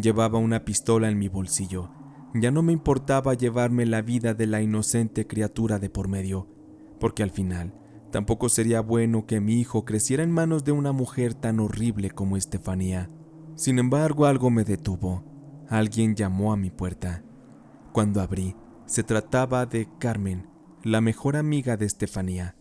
[SPEAKER 1] Llevaba una pistola en mi bolsillo. Ya no me importaba llevarme la vida de la inocente criatura de por medio, porque al final tampoco sería bueno que mi hijo creciera en manos de una mujer tan horrible como Estefanía. Sin embargo, algo me detuvo. Alguien llamó a mi puerta. Cuando abrí, se trataba de Carmen, la mejor amiga de Estefanía.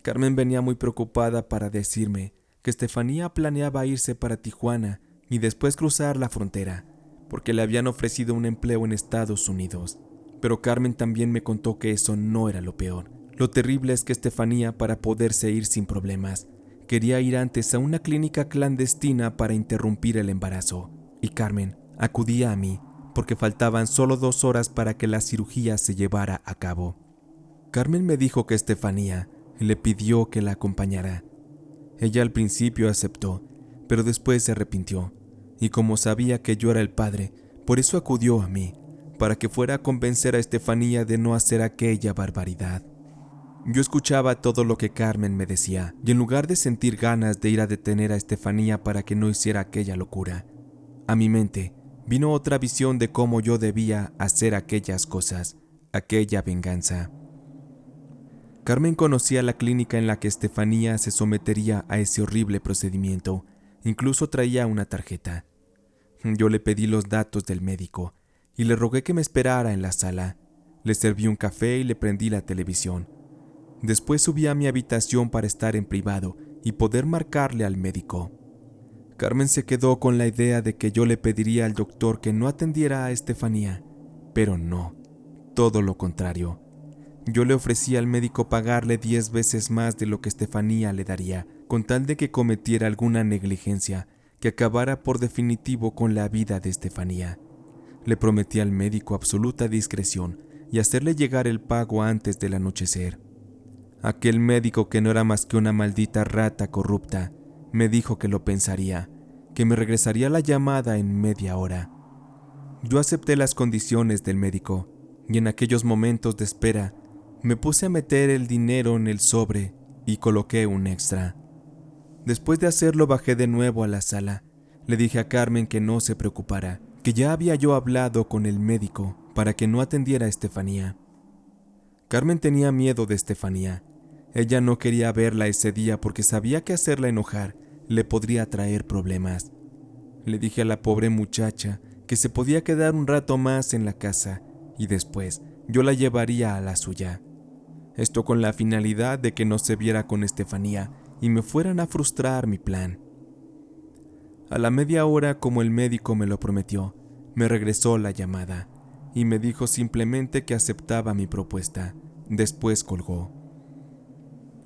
[SPEAKER 1] Carmen venía muy preocupada para decirme que Estefanía planeaba irse para Tijuana y después cruzar la frontera, porque le habían ofrecido un empleo en Estados Unidos. Pero Carmen también me contó que eso no era lo peor. Lo terrible es que Estefanía, para poderse ir sin problemas, quería ir antes a una clínica clandestina para interrumpir el embarazo. Y Carmen acudía a mí porque faltaban solo 2 horas para que la cirugía se llevara a cabo. Carmen me dijo que Estefanía le pidió que la acompañara. Ella al principio aceptó, pero después se arrepintió, y como sabía que yo era el padre, por eso acudió a mí, para que fuera a convencer a Estefanía de no hacer aquella barbaridad. Yo escuchaba todo lo que Carmen me decía, y en lugar de sentir ganas de ir a detener a Estefanía para que no hiciera aquella locura, a mi mente vino otra visión de cómo yo debía hacer aquellas cosas, aquella venganza. Carmen conocía la clínica en la que Estefanía se sometería a ese horrible procedimiento. Incluso traía una tarjeta. Yo le pedí los datos del médico y le rogué que me esperara en la sala. Le serví un café y le prendí la televisión. Después subí a mi habitación para estar en privado y poder marcarle al médico. Carmen se quedó con la idea de que yo le pediría al doctor que no atendiera a Estefanía, pero no, todo lo contrario. Yo le ofrecí al médico pagarle 10 veces más de lo que Estefanía le daría, con tal de que cometiera alguna negligencia que acabara por definitivo con la vida de Estefanía. Le prometí al médico absoluta discreción y hacerle llegar el pago antes del anochecer. Aquel médico, que no era más que una maldita rata corrupta, me dijo que lo pensaría, que me regresaría la llamada en media hora. Yo acepté las condiciones del médico, y en aquellos momentos de espera me puse a meter el dinero en el sobre y coloqué un extra. Después de hacerlo, bajé de nuevo a la sala. Le dije a Carmen que no se preocupara, que ya había yo hablado con el médico para que no atendiera a Estefanía. Carmen tenía miedo de Estefanía. Ella no quería verla ese día porque sabía que hacerla enojar le podría traer problemas. Le dije a la pobre muchacha que se podía quedar un rato más en la casa y después yo la llevaría a la suya. Esto con la finalidad de que no se viera con Estefanía y me fueran a frustrar mi plan. A la media hora, como el médico me lo prometió, me regresó la llamada y me dijo simplemente que aceptaba mi propuesta. Después colgó.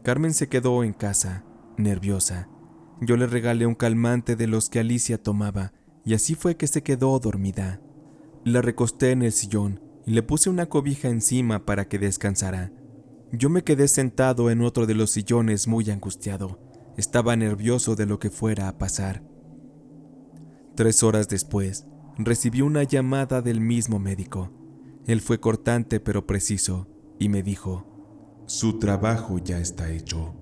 [SPEAKER 1] Carmen se quedó en casa, nerviosa. Yo le regalé un calmante de los que Alicia tomaba y así fue que se quedó dormida. La recosté en el sillón y le puse una cobija encima para que descansara. Yo me quedé sentado en otro de los sillones muy angustiado. Estaba nervioso de lo que fuera a pasar. 3 horas después, recibí una llamada del mismo médico. Él fue cortante pero preciso y me dijo: «Su trabajo ya está hecho».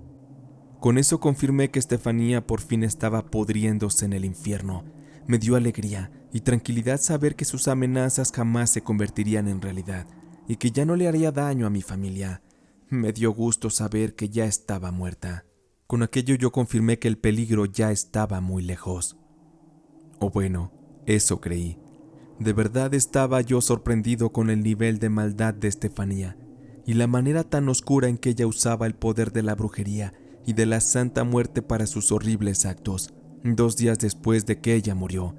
[SPEAKER 1] Con eso confirmé que Estefanía por fin estaba pudriéndose en el infierno. Me dio alegría y tranquilidad saber que sus amenazas jamás se convertirían en realidad y que ya no le haría daño a mi familia. Me dio gusto saber que ya estaba muerta. Con aquello yo confirmé que el peligro ya estaba muy lejos. O bueno, eso creí. De verdad estaba yo sorprendido con el nivel de maldad de Estefanía y la manera tan oscura en que ella usaba el poder de la brujería y de la Santa Muerte para sus horribles actos. 2 días después de que ella murió,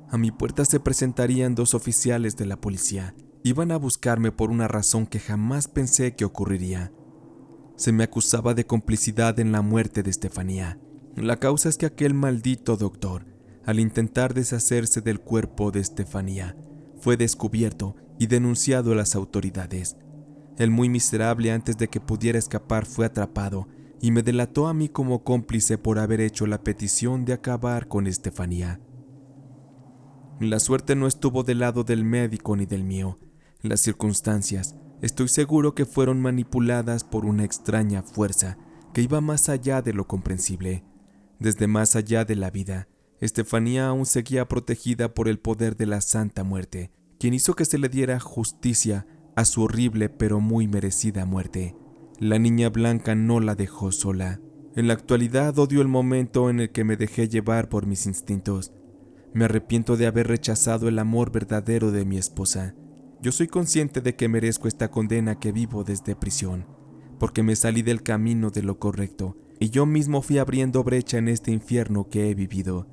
[SPEAKER 1] a mi puerta se presentarían 2 oficiales de la policía. Iban a buscarme por una razón que jamás pensé que ocurriría. Se me acusaba de complicidad en la muerte de Estefanía. La causa es que aquel maldito doctor, al intentar deshacerse del cuerpo de Estefanía, fue descubierto y denunciado a las autoridades. El muy miserable, antes de que pudiera escapar, fue atrapado y me delató a mí como cómplice por haber hecho la petición de acabar con Estefanía. La suerte no estuvo del lado del médico ni del mío. Las circunstancias, estoy seguro que fueron manipuladas por una extraña fuerza que iba más allá de lo comprensible. Desde más allá de la vida, Estefanía aún seguía protegida por el poder de la Santa Muerte, quien hizo que se le diera justicia a su horrible pero muy merecida muerte. La niña blanca no la dejó sola. En la actualidad odio el momento en el que me dejé llevar por mis instintos. Me arrepiento de haber rechazado el amor verdadero de mi esposa. Yo soy consciente de que merezco esta condena que vivo desde prisión, porque me salí del camino de lo correcto y yo mismo fui abriendo brecha en este infierno que he vivido.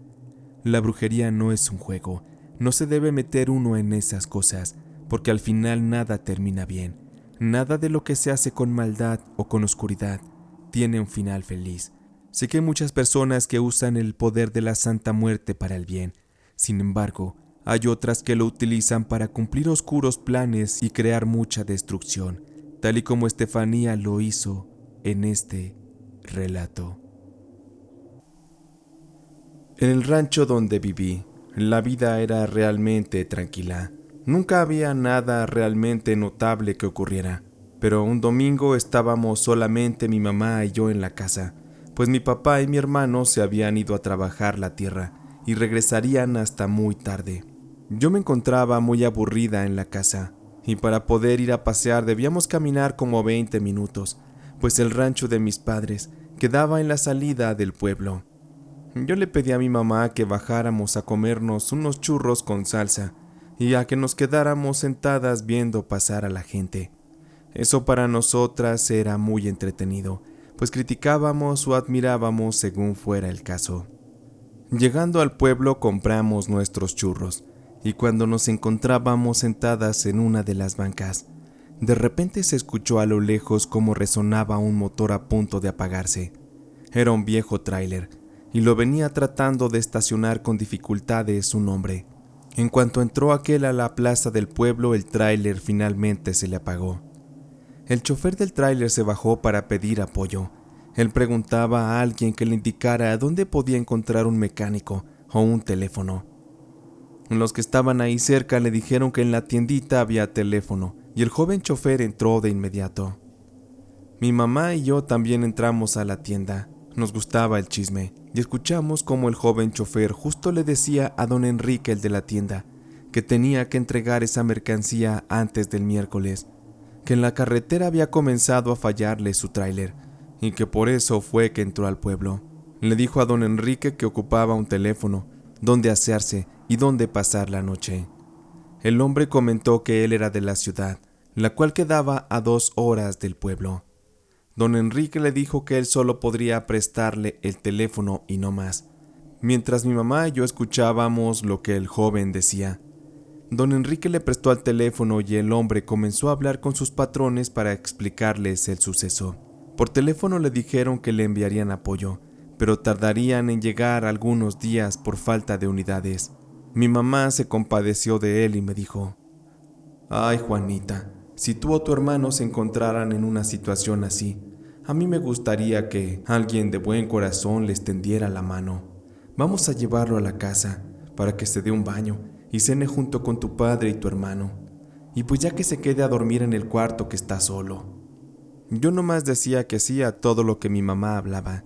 [SPEAKER 1] La brujería no es un juego, no se debe meter uno en esas cosas, porque al final nada termina bien. Nada de lo que se hace con maldad o con oscuridad tiene un final feliz. Sé que hay muchas personas que usan el poder de la Santa Muerte para el bien. Sin embargo, hay otras que lo utilizan para cumplir oscuros planes y crear mucha destrucción, tal y como Estefanía lo hizo en este relato. En el rancho donde viví, la vida era realmente tranquila. Nunca había nada realmente notable que ocurriera, pero un domingo estábamos solamente mi mamá y yo en la casa, pues mi papá y mi hermano se habían ido a trabajar la tierra y regresarían hasta muy tarde. Yo me encontraba muy aburrida en la casa, y para poder ir a pasear debíamos caminar como 20 minutos, pues el rancho de mis padres quedaba en la salida del pueblo. Yo le pedí a mi mamá que bajáramos a comernos unos churros con salsa y a que nos quedáramos sentadas viendo pasar a la gente. Eso para nosotras era muy entretenido, pues criticábamos o admirábamos según fuera el caso. Llegando al pueblo compramos nuestros churros, y cuando nos encontrábamos sentadas en una de las bancas, de repente se escuchó a lo lejos cómo resonaba un motor a punto de apagarse. Era un viejo tráiler, y lo venía tratando de estacionar con dificultades un hombre. En cuanto entró aquel a la plaza del pueblo, el tráiler finalmente se le apagó. El chofer del tráiler se bajó para pedir apoyo. Él preguntaba a alguien que le indicara dónde podía encontrar un mecánico o un teléfono. Los que estaban ahí cerca le dijeron que en la tiendita había teléfono, y el joven chofer entró de inmediato. Mi mamá y yo también entramos a la tienda. Nos gustaba el chisme, y escuchamos cómo el joven chofer justo le decía a don Enrique, el de la tienda, que tenía que entregar esa mercancía antes del miércoles, que en la carretera había comenzado a fallarle su tráiler, y que por eso fue que entró al pueblo. Le dijo a don Enrique que ocupaba un teléfono, dónde asearse y dónde pasar la noche. El hombre comentó que él era de la ciudad, la cual quedaba a 2 horas del pueblo. Don Enrique le dijo que él solo podría prestarle el teléfono y no más. Mientras mi mamá y yo escuchábamos lo que el joven decía, don Enrique le prestó el teléfono y el hombre comenzó a hablar con sus patrones para explicarles el suceso. Por teléfono le dijeron que le enviarían apoyo, pero tardarían en llegar algunos días por falta de unidades. Mi mamá se compadeció de él y me dijo: Ay, Juanita, si tú o tu hermano se encontraran en una situación así, a mí me gustaría que alguien de buen corazón les tendiera la mano. Vamos a llevarlo a la casa para que se dé un baño y cene junto con tu padre y tu hermano. Y pues ya que se quede a dormir en el cuarto que está solo. Yo nomás decía que sí a todo lo que mi mamá hablaba.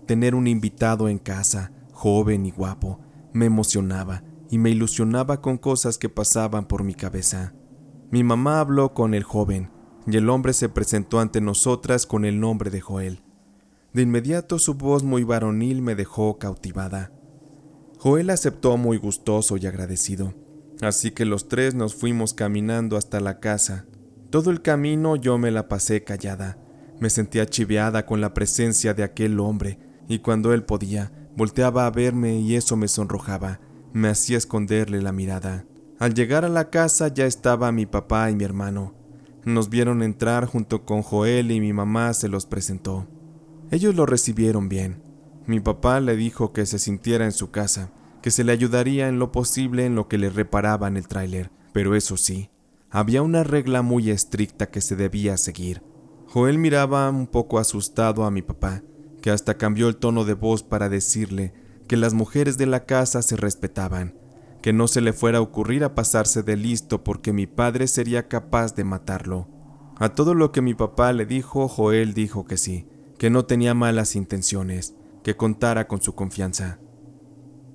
[SPEAKER 1] Tener un invitado en casa, joven y guapo, me emocionaba y me ilusionaba con cosas que pasaban por mi cabeza. Mi mamá habló con el joven y el hombre se presentó ante nosotras con el nombre de Joel. De inmediato su voz muy varonil me dejó cautivada. Joel aceptó muy gustoso y agradecido, así que los tres nos fuimos caminando hasta la casa. Todo el camino yo me la pasé callada. Me sentía chiveada con la presencia de aquel hombre y cuando él podía, volteaba a verme y eso me sonrojaba, me hacía esconderle la mirada. Al llegar a la casa ya estaba mi papá y mi hermano. Nos vieron entrar junto con Joel y mi mamá se los presentó. Ellos lo recibieron bien. Mi papá le dijo que se sintiera en su casa, que se le ayudaría en lo posible en lo que le reparaban el tráiler, pero eso sí, había una regla muy estricta que se debía seguir. Joel miraba un poco asustado a mi papá, que hasta cambió el tono de voz para decirle que las mujeres de la casa se respetaban, que no se le fuera a ocurrir a pasarse de listo porque mi padre sería capaz de matarlo. A todo lo que mi papá le dijo, Joel dijo que sí, que no tenía malas intenciones, que contara con su confianza.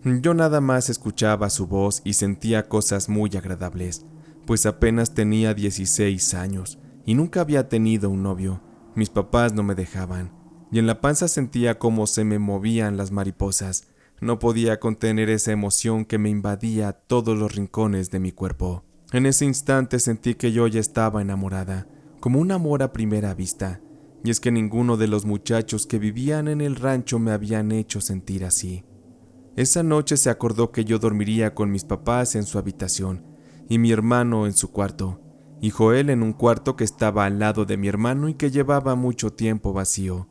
[SPEAKER 1] Yo nada más escuchaba su voz y sentía cosas muy agradables, pues apenas tenía 16 años y nunca había tenido un novio. Mis papás no me dejaban, y en la panza sentía cómo se me movían las mariposas. No podía contener esa emoción que me invadía todos los rincones de mi cuerpo. En ese instante sentí que yo ya estaba enamorada, como un amor a primera vista, y es que ninguno de los muchachos que vivían en el rancho me habían hecho sentir así. Esa noche se acordó que yo dormiría con mis papás en su habitación, y mi hermano en su cuarto, y Joel en un cuarto que estaba al lado de mi hermano y que llevaba mucho tiempo vacío.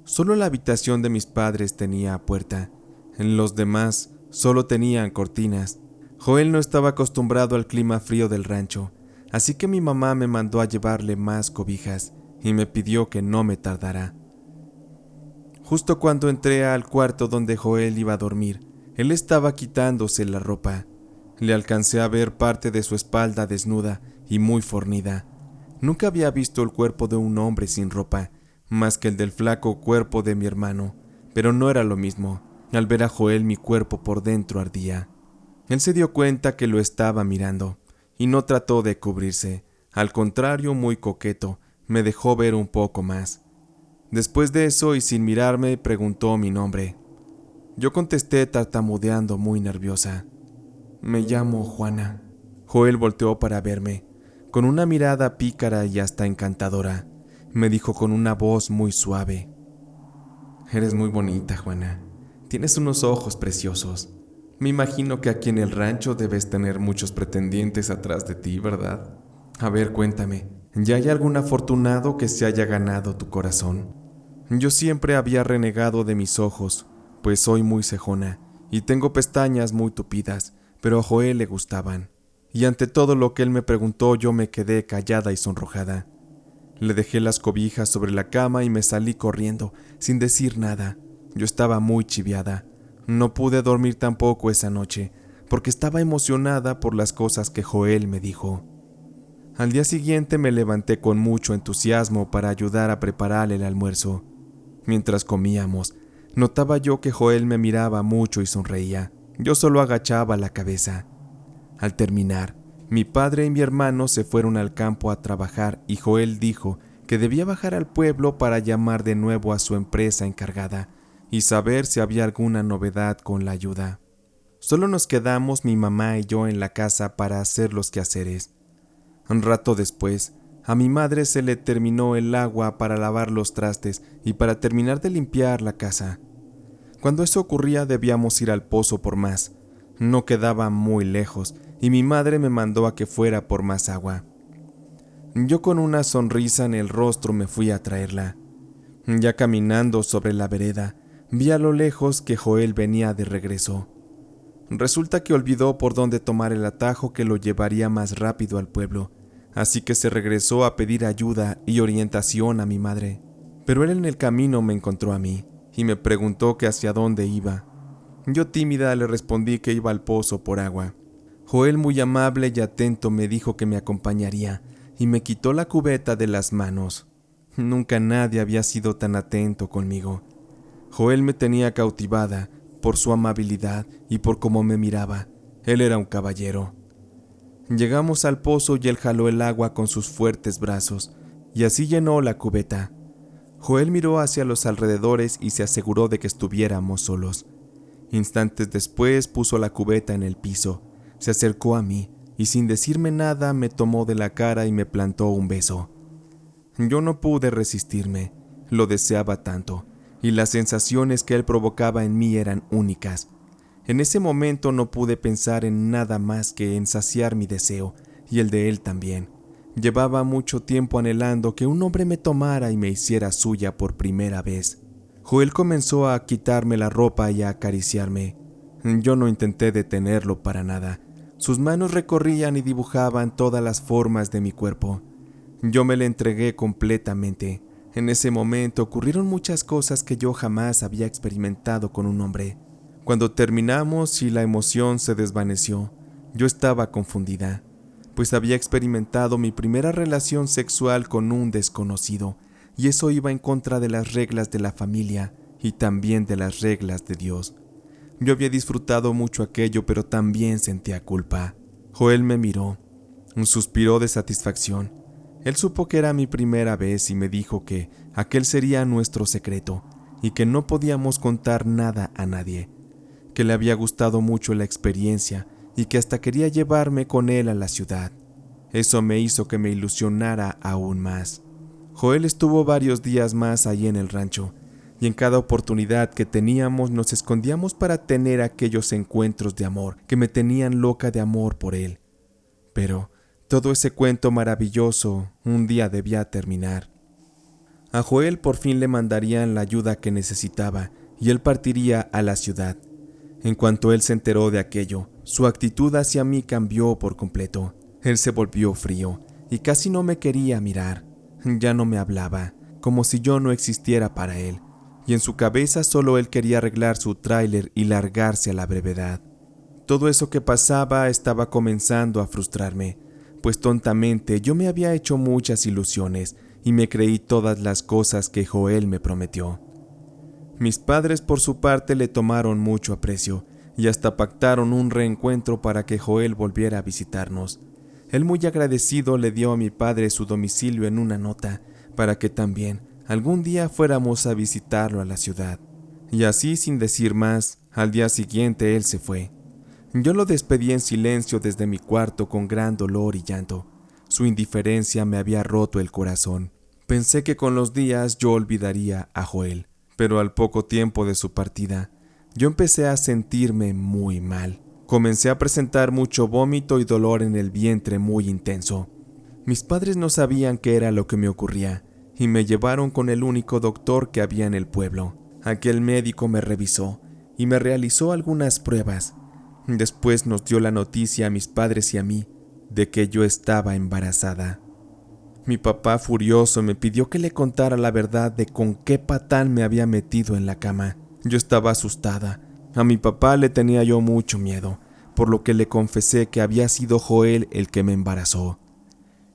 [SPEAKER 1] Solo la habitación de mis padres tenía puerta, en los demás solo tenían cortinas. Joel no estaba acostumbrado al clima frío del rancho, así que mi mamá me mandó a llevarle más cobijas y me pidió que no me tardara. Justo cuando entré al cuarto donde Joel iba a dormir, él estaba quitándose la ropa. Le alcancé a ver parte de su espalda desnuda y muy fornida. Nunca había visto el cuerpo de un hombre sin ropa, más que el del flaco cuerpo de mi hermano, pero no era lo mismo. Al ver a Joel mi cuerpo por dentro ardía. Él se dio cuenta que lo estaba mirando, y no trató de cubrirse. Al contrario, muy coqueto, me dejó ver un poco más. Después de eso, y sin mirarme, preguntó mi nombre. Yo contesté tartamudeando muy nerviosa. Me llamo Juana. Joel volteó para verme, con una mirada pícara y hasta encantadora. Me dijo con una voz muy suave. Eres muy bonita, Juana. Tienes unos ojos preciosos. Me imagino que aquí en el rancho debes tener muchos pretendientes atrás de ti, ¿verdad? A ver, cuéntame, ¿ya hay algún afortunado que se haya ganado tu corazón? Yo siempre había renegado de mis ojos, pues soy muy cejona y tengo pestañas muy tupidas, pero a Joel le gustaban. Y ante todo lo que él me preguntó, yo me quedé callada y sonrojada. Le dejé las cobijas sobre la cama y me salí corriendo, sin decir nada. Yo estaba muy chiviada. No pude dormir tampoco esa noche, porque estaba emocionada por las cosas que Joel me dijo. Al día siguiente me levanté con mucho entusiasmo para ayudar a preparar el almuerzo. Mientras comíamos, notaba yo que Joel me miraba mucho y sonreía. Yo solo agachaba la cabeza. Al terminar, mi padre y mi hermano se fueron al campo a trabajar y Joel dijo que debía bajar al pueblo para llamar de nuevo a su empresa encargada y saber si había alguna novedad con la ayuda. Solo nos quedamos mi mamá y yo en la casa para hacer los quehaceres. Un rato después, a mi madre se le terminó el agua para lavar los trastes y para terminar de limpiar la casa. Cuando eso ocurría debíamos ir al pozo por más. No quedaba muy lejos y mi madre me mandó a que fuera por más agua. Yo con una sonrisa en el rostro me fui a traerla. Ya caminando sobre la vereda, vi a lo lejos que Joel venía de regreso. Resulta que olvidó por dónde tomar el atajo que lo llevaría más rápido al pueblo, así que se regresó a pedir ayuda y orientación a mi madre. Pero él en el camino me encontró a mí y me preguntó que hacia dónde iba. Yo tímida le respondí que iba al pozo por agua. Joel, muy amable y atento, me dijo que me acompañaría y me quitó la cubeta de las manos. Nunca nadie había sido tan atento conmigo. Joel me tenía cautivada por su amabilidad y por cómo me miraba. Él era un caballero. Llegamos al pozo y él jaló el agua con sus fuertes brazos y así llenó la cubeta. Joel miró hacia los alrededores y se aseguró de que estuviéramos solos. Instantes después puso la cubeta en el piso, se acercó a mí y sin decirme nada me tomó de la cara y me plantó un beso. Yo no pude resistirme, lo deseaba tanto, y las sensaciones que él provocaba en mí eran únicas. En ese momento no pude pensar en nada más que en saciar mi deseo, y el de él también. Llevaba mucho tiempo anhelando que un hombre me tomara y me hiciera suya por primera vez. Joel comenzó a quitarme la ropa y a acariciarme. Yo no intenté detenerlo para nada. Sus manos recorrían y dibujaban todas las formas de mi cuerpo. Yo me le entregué completamente. En ese momento ocurrieron muchas cosas que yo jamás había experimentado con un hombre. Cuando terminamos y la emoción se desvaneció, yo estaba confundida, pues había experimentado mi primera relación sexual con un desconocido, y eso iba en contra de las reglas de la familia y también de las reglas de Dios. Yo había disfrutado mucho aquello, pero también sentía culpa. Joel me miró, suspiró de satisfacción. Él supo que era mi primera vez y me dijo que aquel sería nuestro secreto y que no podíamos contar nada a nadie, que le había gustado mucho la experiencia y que hasta quería llevarme con él a la ciudad. Eso me hizo que me ilusionara aún más. Joel estuvo varios días más allí en el rancho, y en cada oportunidad que teníamos nos escondíamos para tener aquellos encuentros de amor que me tenían loca de amor por él. Pero todo ese cuento maravilloso un día debía terminar. A Joel por fin le mandarían la ayuda que necesitaba y él partiría a la ciudad. En cuanto él se enteró de aquello, su actitud hacia mí cambió por completo. Él se volvió frío y casi no me quería mirar. Ya no me hablaba, como si yo no existiera para él, y en su cabeza solo él quería arreglar su tráiler y largarse a la brevedad. Todo eso que pasaba estaba comenzando a frustrarme, pues tontamente yo me había hecho muchas ilusiones y me creí todas las cosas que Joel me prometió. Mis padres por su parte le tomaron mucho aprecio y hasta pactaron un reencuentro para que Joel volviera a visitarnos. Él muy agradecido le dio a mi padre su domicilio en una nota para que también algún día fuéramos a visitarlo a la ciudad. Y así sin decir más, al día siguiente él se fue. Yo lo despedí en silencio desde mi cuarto con gran dolor y llanto. Su indiferencia me había roto el corazón. Pensé que con los días yo olvidaría a Joel, pero al poco tiempo de su partida, yo empecé a sentirme muy mal. Comencé a presentar mucho vómito y dolor en el vientre muy intenso. Mis padres no sabían qué era lo que me ocurría y me llevaron con el único doctor que había en el pueblo. Aquel médico me revisó y me realizó algunas pruebas. Después nos dio la noticia a mis padres y a mí de que yo estaba embarazada. Mi papá, furioso, me pidió que le contara la verdad de con qué patán me había metido en la cama. Yo estaba asustada. A mi papá le tenía yo mucho miedo, por lo que le confesé que había sido Joel el que me embarazó.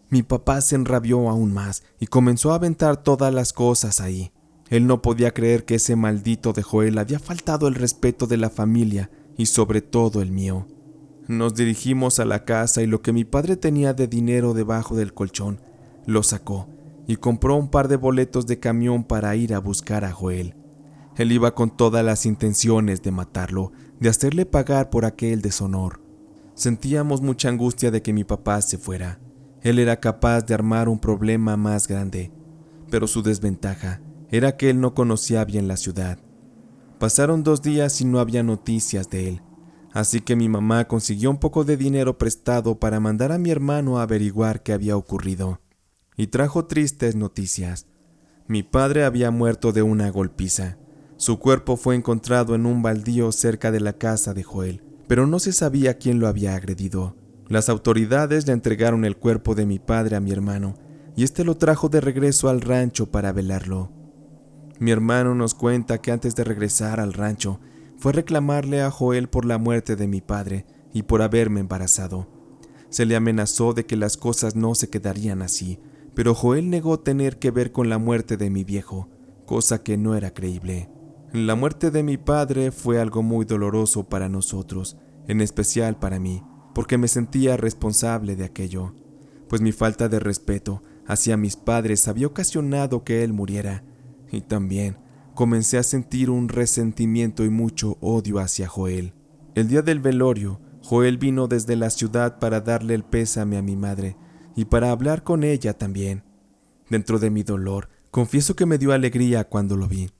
[SPEAKER 1] Mi papá se enrabió aún más y comenzó a aventar todas las cosas ahí. Él no podía creer que ese maldito de Joel había faltado el respeto de la familia y sobre todo el mío. Nos dirigimos a la casa y lo que mi padre tenía de dinero debajo del colchón lo sacó y compró un par de boletos de camión para ir a buscar a Joel. Él iba con todas las intenciones de matarlo, de hacerle pagar por aquel deshonor. Sentíamos mucha angustia de que mi papá se fuera. Él era capaz de armar un problema más grande, pero su desventaja era que él no conocía bien la ciudad. Pasaron 2 días y no había noticias de él, así que mi mamá consiguió un poco de dinero prestado para mandar a mi hermano a averiguar qué había ocurrido. Y trajo tristes noticias. Mi padre había muerto de una golpiza. Su cuerpo fue encontrado en un baldío cerca de la casa de Joel, pero no se sabía quién lo había agredido. Las autoridades le entregaron el cuerpo de mi padre a mi hermano, y este lo trajo de regreso al rancho para velarlo. Mi hermano nos cuenta que antes de regresar al rancho, fue a reclamarle a Joel por la muerte de mi padre y por haberme embarazado. Se le amenazó de que las cosas no se quedarían así, pero Joel negó tener que ver con la muerte de mi viejo, cosa que no era creíble. La muerte de mi padre fue algo muy doloroso para nosotros, en especial para mí, porque me sentía responsable de aquello, pues mi falta de respeto hacia mis padres había ocasionado que él muriera, y también comencé a sentir un resentimiento y mucho odio hacia Joel. El día del velorio, Joel vino desde la ciudad para darle el pésame a mi madre y para hablar con ella también. Dentro de mi dolor, confieso que me dio alegría cuando lo vi.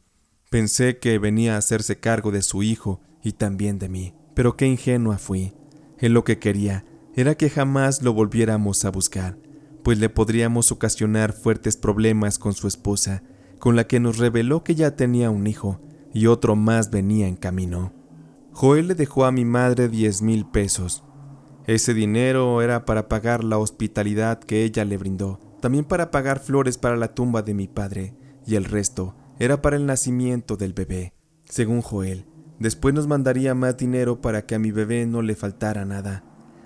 [SPEAKER 1] Pensé que venía a hacerse cargo de su hijo y también de mí, pero qué ingenua fui. Él lo que quería era que jamás lo volviéramos a buscar, pues le podríamos ocasionar fuertes problemas con su esposa, con la que nos reveló que ya tenía un hijo y otro más venía en camino. Joel le dejó a mi madre 10,000 pesos. Ese dinero era para pagar la hospitalidad que ella le brindó, también para pagar flores para la tumba de mi padre, y el resto era para el nacimiento del bebé. Según Joel, después nos mandaría más dinero para que a mi bebé no le faltara nada.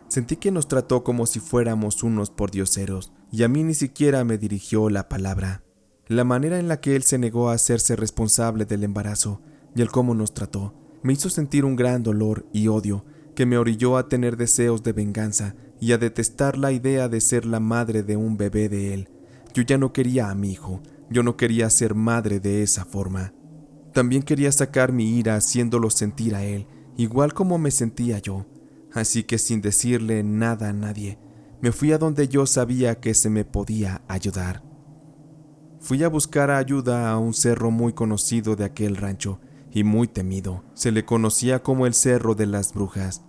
[SPEAKER 1] Sentí que nos trató como si fuéramos unos pordioseros, y a mí ni siquiera me dirigió la palabra. La manera en la que él se negó a hacerse responsable del embarazo y el cómo nos trató me hizo sentir un gran dolor y odio que me orilló a tener deseos de venganza y a detestar la idea de ser la madre de un bebé de él. Yo ya no quería a mi hijo, yo no quería ser madre de esa forma. También quería sacar mi ira haciéndolo sentir a él, igual como me sentía yo. Así que sin decirle nada a nadie, me fui a donde yo sabía que se me podía ayudar. Fui a buscar ayuda a un cerro muy conocido de aquel rancho y muy temido. Se le conocía como el Cerro de las Brujas.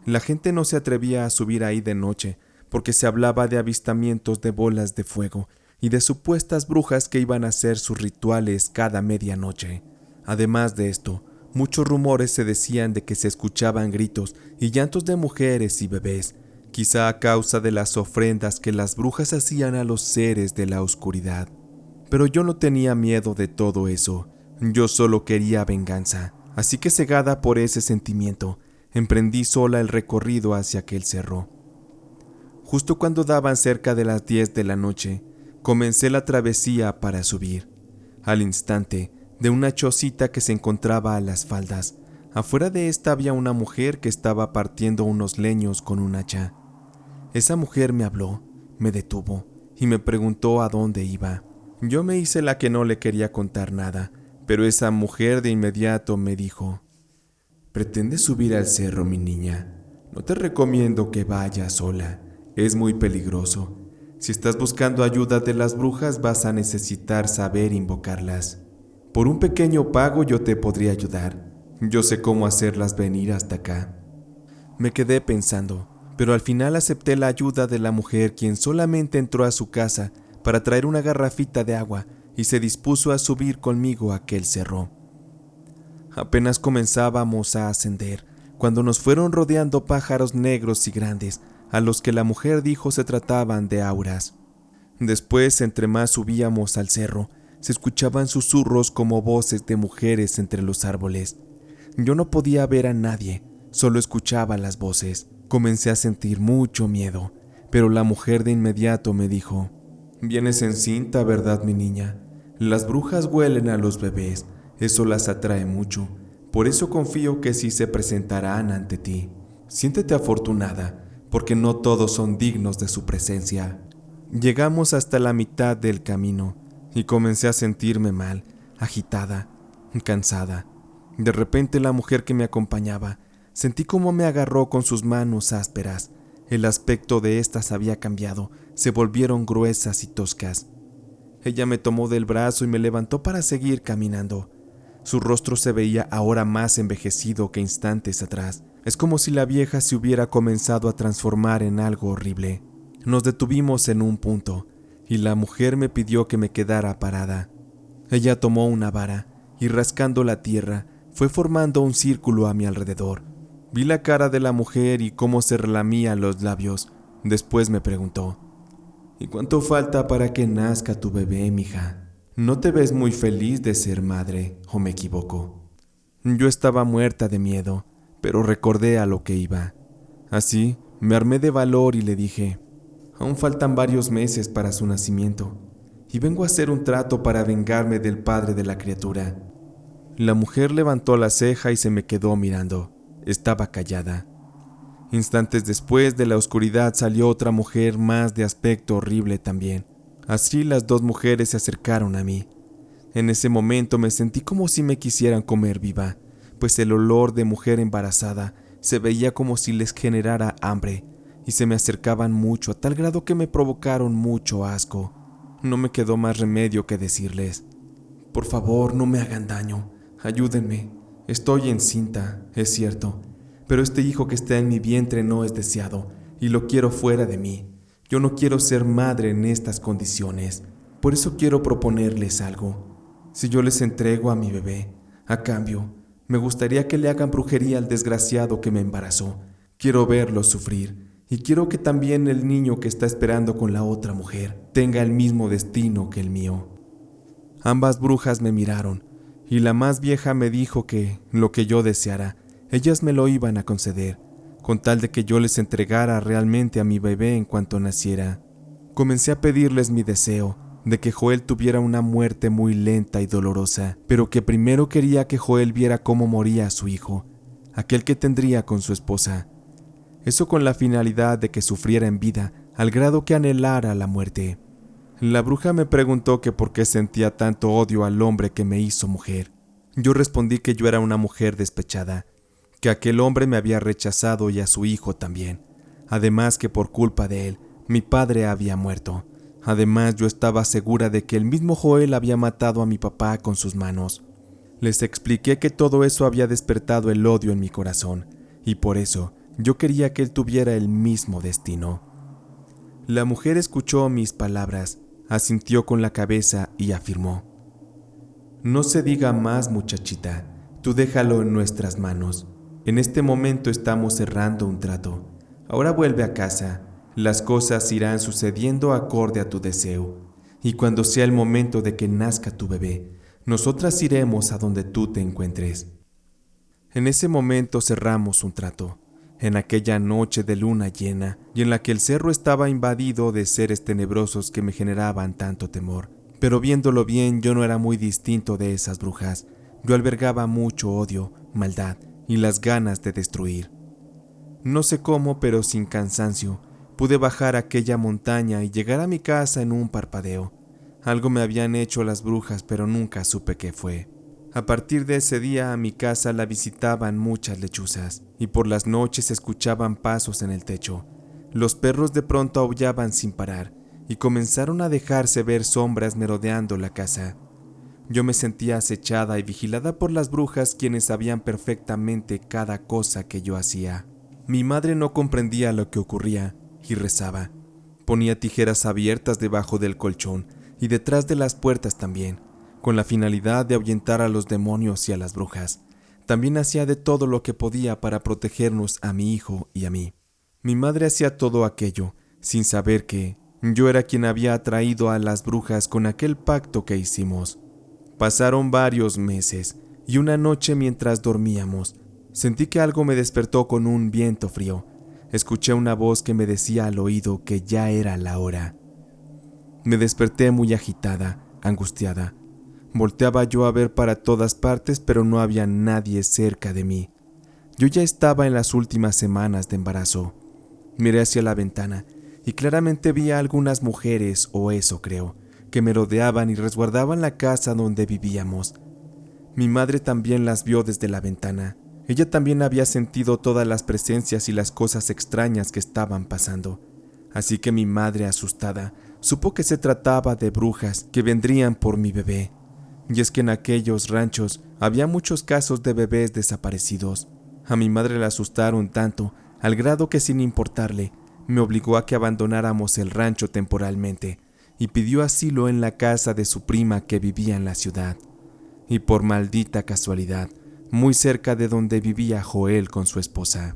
[SPEAKER 1] La gente no se atrevía a subir ahí de noche porque se hablaba de avistamientos de bolas de fuego y de supuestas brujas que iban a hacer sus rituales cada medianoche. Además de esto, muchos rumores se decían de que se escuchaban gritos y llantos de mujeres y bebés, quizá a causa de las ofrendas que las brujas hacían a los seres de la oscuridad. Pero yo no tenía miedo de todo eso, yo solo quería venganza, así que cegada por ese sentimiento, emprendí sola el recorrido hacia aquel cerro. Justo cuando daban cerca de las 10 de la noche, comencé la travesía para subir. Al instante, de una chocita que se encontraba a las faldas, afuera de esta había una mujer que estaba partiendo unos leños con un hacha. Esa mujer me habló, me detuvo y me preguntó a dónde iba. Yo me hice la que no le quería contar nada, pero esa mujer de inmediato me dijo: «¿Pretendes subir al cerro, mi niña? No te recomiendo que vayas sola, es muy peligroso. Si estás buscando ayuda de las brujas vas a necesitar saber invocarlas. Por un pequeño pago yo te podría ayudar, yo sé cómo hacerlas venir hasta acá». Me quedé pensando, pero al final acepté la ayuda de la mujer, quien solamente entró a su casa para traer una garrafita de agua y se dispuso a subir conmigo a aquel cerro. Apenas comenzábamos a ascender, cuando nos fueron rodeando pájaros negros y grandes, a los que la mujer dijo se trataban de auras. Después, entre más subíamos al cerro, se escuchaban susurros como voces de mujeres entre los árboles. Yo no podía ver a nadie, solo escuchaba las voces. Comencé a sentir mucho miedo, pero la mujer de inmediato me dijo: «Vienes encinta, ¿verdad, mi niña? Las brujas huelen a los bebés, eso las atrae mucho, por eso confío que sí se presentarán ante ti. Siéntete afortunada, porque no todos son dignos de su presencia». Llegamos hasta la mitad del camino y comencé a sentirme mal, agitada, cansada. De repente la mujer que me acompañaba, sentí cómo me agarró con sus manos ásperas. El aspecto de estas había cambiado, se volvieron gruesas y toscas. Ella me tomó del brazo y me levantó para seguir caminando. Su rostro se veía ahora más envejecido que instantes atrás. Es como si la vieja se hubiera comenzado a transformar en algo horrible. Nos detuvimos en un punto, y la mujer me pidió que me quedara parada. Ella tomó una vara y rascando la tierra, fue formando un círculo a mi alrededor. Vi la cara de la mujer y cómo se relamía los labios. Después me preguntó: ¿y cuánto falta para que nazca tu bebé, mija? ¿No te ves muy feliz de ser madre, o me equivoco? Yo estaba muerta de miedo, pero recordé a lo que iba. Así, me armé de valor y le dije: aún faltan varios meses para su nacimiento, y vengo a hacer un trato para vengarme del padre de la criatura. La mujer levantó la ceja y se me quedó mirando. Estaba callada. Instantes después, de la oscuridad salió otra mujer más de aspecto horrible también. Así las dos mujeres se acercaron a mí. En ese momento me sentí como si me quisieran comer viva, pues el olor de mujer embarazada se veía como si les generara hambre, y se me acercaban mucho a tal grado que me provocaron mucho asco. No me quedó más remedio que decirles: por favor, no me hagan daño, ayúdenme. Estoy encinta, es cierto, pero este hijo que está en mi vientre no es deseado, y lo quiero fuera de mí. Yo no quiero ser madre en estas condiciones, por eso quiero proponerles algo. Si yo les entrego a mi bebé, a cambio, me gustaría que le hagan brujería al desgraciado que me embarazó. Quiero verlo sufrir, y quiero que también el niño que está esperando con la otra mujer tenga el mismo destino que el mío. Ambas brujas me miraron, y la más vieja me dijo que lo que yo deseara, ellas me lo iban a conceder, con tal de que yo les entregara realmente a mi bebé en cuanto naciera. Comencé a pedirles mi deseo, de que Joel tuviera una muerte muy lenta y dolorosa, pero que primero quería que Joel viera cómo moría su hijo, aquel que tendría con su esposa. Eso con la finalidad de que sufriera en vida, al grado que anhelara la muerte. La bruja me preguntó que por qué sentía tanto odio al hombre que me hizo mujer. Yo respondí que yo era una mujer despechada, que aquel hombre me había rechazado y a su hijo también. Además que por culpa de él, mi padre había muerto. Además, yo estaba segura de que el mismo Joel había matado a mi papá con sus manos. Les expliqué que todo eso había despertado el odio en mi corazón, y por eso yo quería que él tuviera el mismo destino. La mujer escuchó mis palabras, asintió con la cabeza y afirmó: no se diga más, muchachita, tú déjalo en nuestras manos. En este momento estamos cerrando un trato. Ahora vuelve a casa. Las cosas irán sucediendo acorde a tu deseo, y cuando sea el momento de que nazca tu bebé, nosotras iremos a donde tú te encuentres. En ese momento cerramos un trato, en aquella noche de luna llena, y en la que el cerro estaba invadido de seres tenebrosos que me generaban tanto temor. Pero viéndolo bien, yo no era muy distinto de esas brujas. Yo albergaba mucho odio, maldad y las ganas de destruir. No sé cómo, pero sin cansancio, pude bajar aquella montaña y llegar a mi casa en un parpadeo. Algo me habían hecho las brujas, pero nunca supe qué fue. A partir de ese día a mi casa la visitaban muchas lechuzas, y por las noches se escuchaban pasos en el techo. Los perros de pronto aullaban sin parar, y comenzaron a dejarse ver sombras merodeando la casa. Yo me sentía acechada y vigilada por las brujas, quienes sabían perfectamente cada cosa que yo hacía. Mi madre no comprendía lo que ocurría, y rezaba. Ponía tijeras abiertas debajo del colchón y detrás de las puertas también, con la finalidad de ahuyentar a los demonios y a las brujas. También hacía de todo lo que podía para protegernos a mi hijo y a mí. Mi madre hacía todo aquello, sin saber que yo era quien había atraído a las brujas con aquel pacto que hicimos. Pasaron varios meses, y una noche mientras dormíamos, sentí que algo me despertó con un viento frío. Escuché una voz que me decía al oído que ya era la hora. Me desperté muy agitada, angustiada. Volteaba yo a ver para todas partes, pero no había nadie cerca de mí. Yo ya estaba en las últimas semanas de embarazo. Miré hacia la ventana y claramente vi a algunas mujeres, o eso creo, que merodeaban y resguardaban la casa donde vivíamos. Mi madre también las vio desde la ventana. Ella también había sentido todas las presencias y las cosas extrañas que estaban pasando. Así que mi madre, asustada, supo que se trataba de brujas que vendrían por mi bebé. Y es que en aquellos ranchos había muchos casos de bebés desaparecidos. A mi madre la asustaron tanto, al grado que sin importarle, me obligó a que abandonáramos el rancho temporalmente y pidió asilo en la casa de su prima que vivía en la ciudad. Y por maldita casualidad, muy cerca de donde vivía Joel con su esposa.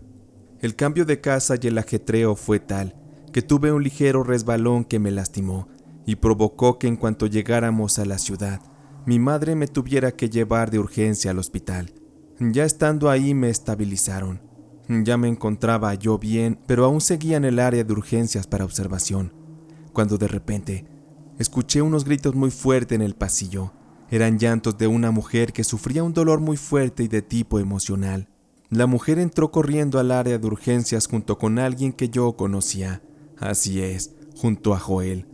[SPEAKER 1] El cambio de casa y el ajetreo fue tal que tuve un ligero resbalón que me lastimó y provocó que en cuanto llegáramos a la ciudad, mi madre me tuviera que llevar de urgencia al hospital. Ya estando ahí me estabilizaron. Ya me encontraba yo bien, pero aún seguía en el área de urgencias para observación, cuando de repente escuché unos gritos muy fuertes en el pasillo. Eran llantos de una mujer que sufría un dolor muy fuerte y de tipo emocional. La mujer entró corriendo al área de urgencias junto con alguien que yo conocía. Así es, junto a Joel.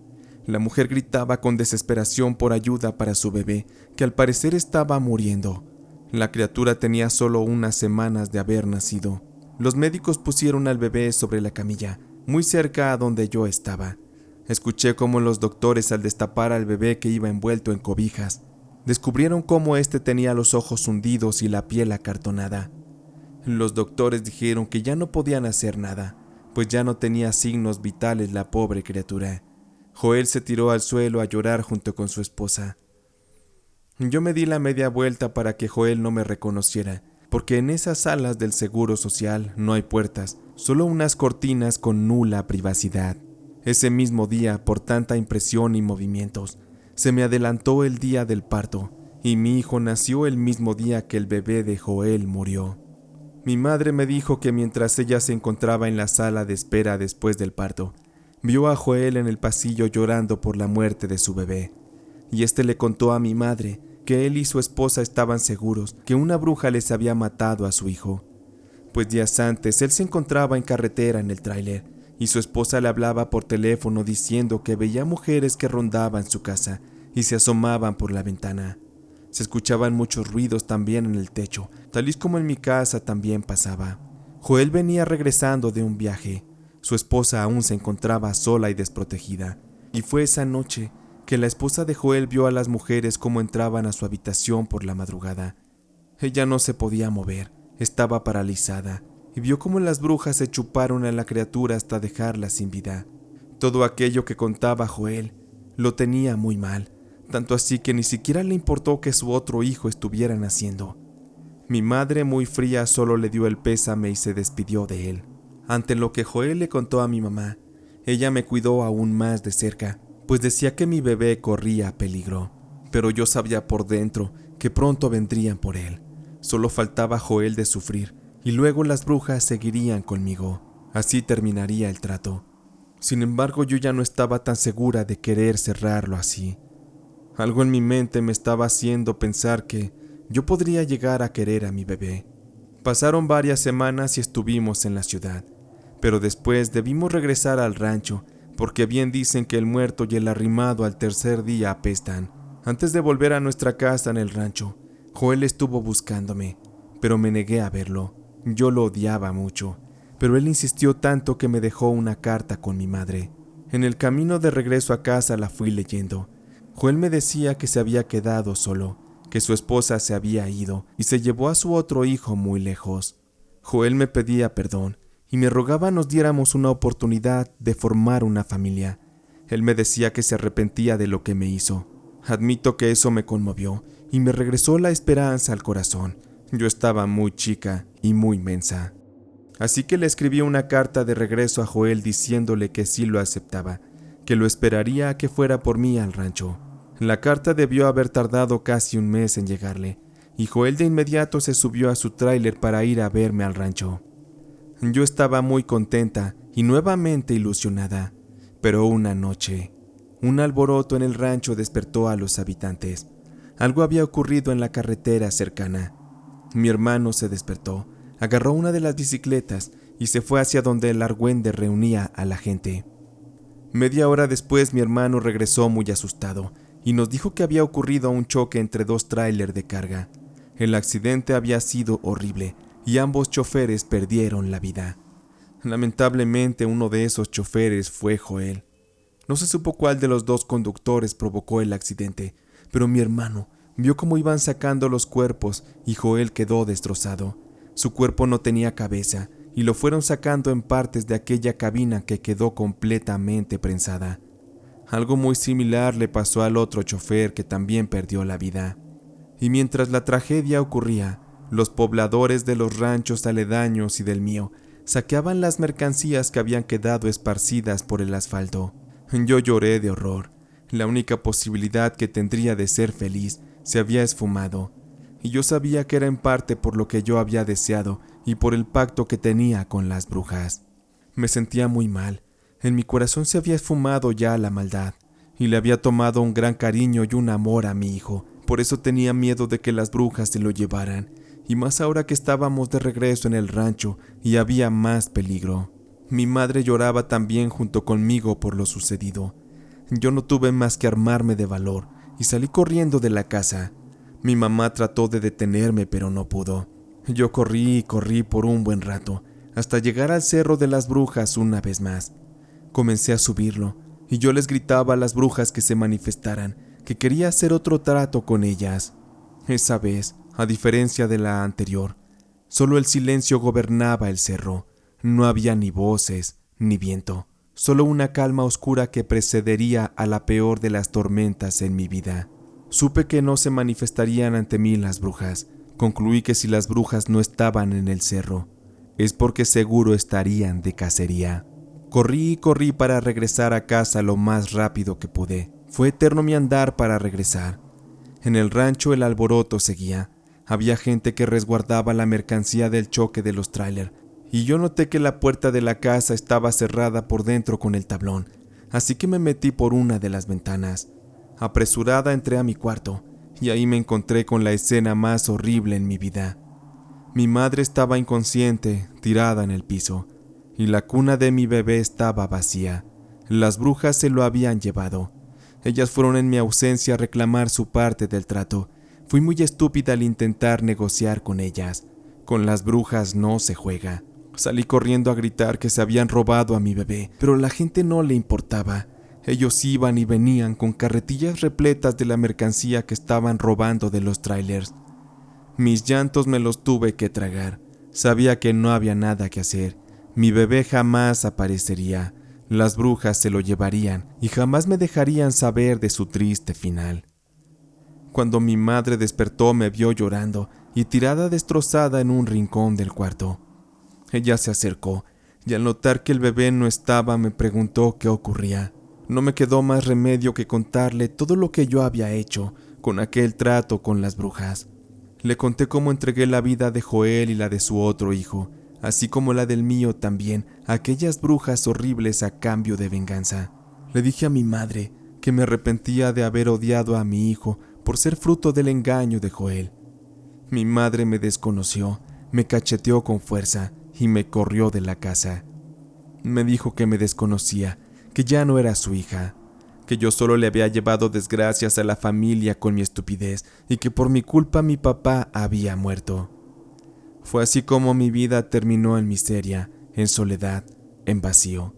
[SPEAKER 1] La mujer gritaba con desesperación por ayuda para su bebé, que al parecer estaba muriendo. La criatura tenía solo unas semanas de haber nacido. Los médicos pusieron al bebé sobre la camilla, muy cerca a donde yo estaba. Escuché cómo los doctores, al destapar al bebé que iba envuelto en cobijas, descubrieron cómo éste tenía los ojos hundidos y la piel acartonada. Los doctores dijeron que ya no podían hacer nada, pues ya no tenía signos vitales la pobre criatura. Joel se tiró al suelo a llorar junto con su esposa. Yo me di la media vuelta para que Joel no me reconociera, porque en esas salas del Seguro Social no hay puertas, solo unas cortinas con nula privacidad. Ese mismo día, por tanta impresión y movimientos, se me adelantó el día del parto, y mi hijo nació el mismo día que el bebé de Joel murió. Mi madre me dijo que mientras ella se encontraba en la sala de espera después del parto, vio a Joel en el pasillo llorando por la muerte de su bebé, y éste le contó a mi madre que él y su esposa estaban seguros que una bruja les había matado a su hijo, pues días antes él se encontraba en carretera en el tráiler, y su esposa le hablaba por teléfono diciendo que veía mujeres que rondaban su casa y se asomaban por la ventana. Se escuchaban muchos ruidos también en el techo, tal y como en mi casa también pasaba. Joel venía regresando de un viaje. Su esposa aún se encontraba sola y desprotegida, y fue esa noche que la esposa de Joel vio a las mujeres cómo entraban a su habitación por la madrugada. Ella no se podía mover, estaba paralizada, y vio cómo las brujas se chuparon a la criatura hasta dejarla sin vida. Todo aquello que contaba Joel lo tenía muy mal, tanto así que ni siquiera le importó que su otro hijo estuviera naciendo. Mi madre, muy fría, solo le dio el pésame y se despidió de él. Ante lo que Joel le contó a mi mamá, ella me cuidó aún más de cerca, pues decía que mi bebé corría peligro, pero yo sabía por dentro que pronto vendrían por él. Solo faltaba Joel de sufrir, y luego las brujas seguirían conmigo. Así terminaría el trato. Sin embargo, yo ya no estaba tan segura de querer cerrarlo así. Algo en mi mente me estaba haciendo pensar que yo podría llegar a querer a mi bebé. Pasaron varias semanas y estuvimos en la ciudad, pero después debimos regresar al rancho, porque bien dicen que el muerto y el arrimado al tercer día apestan. Antes de volver a nuestra casa en el rancho, Joel estuvo buscándome, pero me negué a verlo. Yo lo odiaba mucho, pero él insistió tanto que me dejó una carta con mi madre. En el camino de regreso a casa la fui leyendo. Joel me decía que se había quedado solo, que su esposa se había ido y se llevó a su otro hijo muy lejos. Joel me pedía perdón y me rogaba nos diéramos una oportunidad de formar una familia. Él me decía que se arrepentía de lo que me hizo. Admito que eso me conmovió y me regresó la esperanza al corazón. Yo estaba muy chica y muy mensa. Así que le escribí una carta de regreso a Joel diciéndole que sí lo aceptaba, que lo esperaría a que fuera por mí al rancho. La carta debió haber tardado casi un mes en llegarle, y Joel de inmediato se subió a su tráiler para ir a verme al rancho. Yo estaba muy contenta y nuevamente ilusionada, pero una noche, un alboroto en el rancho despertó a los habitantes. Algo había ocurrido en la carretera cercana. Mi hermano se despertó, agarró una de las bicicletas y se fue hacia donde el argüende reunía a la gente. Media hora después mi hermano regresó muy asustado y nos dijo que había ocurrido un choque entre dos tráiler de carga. El accidente había sido horrible y ambos choferes perdieron la vida. Lamentablemente uno de esos choferes fue Joel. No se supo cuál de los dos conductores provocó el accidente, pero mi hermano vio cómo iban sacando los cuerpos y Joel quedó destrozado. Su cuerpo no tenía cabeza y lo fueron sacando en partes de aquella cabina que quedó completamente prensada. Algo muy similar le pasó al otro chofer que también perdió la vida. Y mientras la tragedia ocurría, Los pobladores de los ranchos aledaños y del mío saqueaban las mercancías que habían quedado esparcidas por el asfalto. Yo lloré de horror. La única posibilidad que tendría de ser feliz se había esfumado, y yo sabía que era en parte por lo que yo había deseado y por el pacto que tenía con las brujas. Me sentía muy mal. En mi corazón se había esfumado ya la maldad, y le había tomado un gran cariño y un amor a mi hijo. Por eso tenía miedo de que las brujas se lo llevaran, y más ahora que estábamos de regreso en el rancho y había más peligro. Mi madre lloraba también junto conmigo por lo sucedido. Yo no tuve más que armarme de valor y salí corriendo de la casa. Mi mamá trató de detenerme, pero no pudo. Yo corrí y corrí por un buen rato, hasta llegar al Cerro de las Brujas una vez más. Comencé a subirlo, y yo les gritaba a las brujas que se manifestaran, que quería hacer otro trato con ellas. Esa vez, a diferencia de la anterior, solo el silencio gobernaba el cerro. No había ni voces, ni viento, solo una calma oscura que precedería a la peor de las tormentas en mi vida. Supe que no se manifestarían ante mí las brujas. Concluí que si las brujas no estaban en el cerro, es porque seguro estarían de cacería. Corrí y corrí para regresar a casa lo más rápido que pude. Fue eterno mi andar para regresar. En el rancho el alboroto seguía. Había gente que resguardaba la mercancía del choque de los tráiler, y yo noté que la puerta de la casa estaba cerrada por dentro con el tablón, así que me metí por una de las ventanas. Apresurada entré a mi cuarto, y ahí me encontré con la escena más horrible en mi vida. Mi madre estaba inconsciente, tirada en el piso, y la cuna de mi bebé estaba vacía. Las brujas se lo habían llevado. Ellas fueron en mi ausencia a reclamar su parte del trato. Fui muy estúpida al intentar negociar con ellas. Con las brujas no se juega. Salí corriendo a gritar que se habían robado a mi bebé, pero a la gente no le importaba. Ellos iban y venían con carretillas repletas de la mercancía que estaban robando de los trailers. Mis llantos me los tuve que tragar. Sabía que no había nada que hacer. Mi bebé jamás aparecería. Las brujas se lo llevarían y jamás me dejarían saber de su triste final. Cuando mi madre despertó me vio llorando y tirada destrozada en un rincón del cuarto. Ella se acercó y al notar que el bebé no estaba me preguntó qué ocurría. No me quedó más remedio que contarle todo lo que yo había hecho con aquel trato con las brujas. Le conté cómo entregué la vida de Joel y la de su otro hijo, así como la del mío también, a aquellas brujas horribles a cambio de venganza. Le dije a mi madre que me arrepentía de haber odiado a mi hijo por ser fruto del engaño de Joel. Mi madre me desconoció, me cacheteó con fuerza y me corrió de la casa. Me dijo que me desconocía, que ya no era su hija, que yo solo le había llevado desgracias a la familia con mi estupidez y que por mi culpa mi papá había muerto. Fue así como mi vida terminó en miseria, en soledad, en vacío.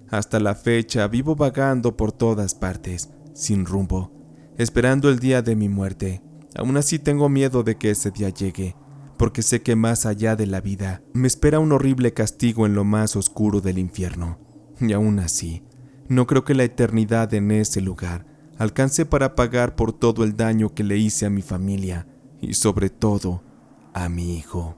[SPEAKER 1] Hasta la fecha vivo vagando por todas partes, sin rumbo, esperando el día de mi muerte. Aún así tengo miedo de que ese día llegue, porque sé que más allá de la vida me espera un horrible castigo en lo más oscuro del infierno. Y aún así, no creo que la eternidad en ese lugar alcance para pagar por todo el daño que le hice a mi familia y sobre todo a mi hijo.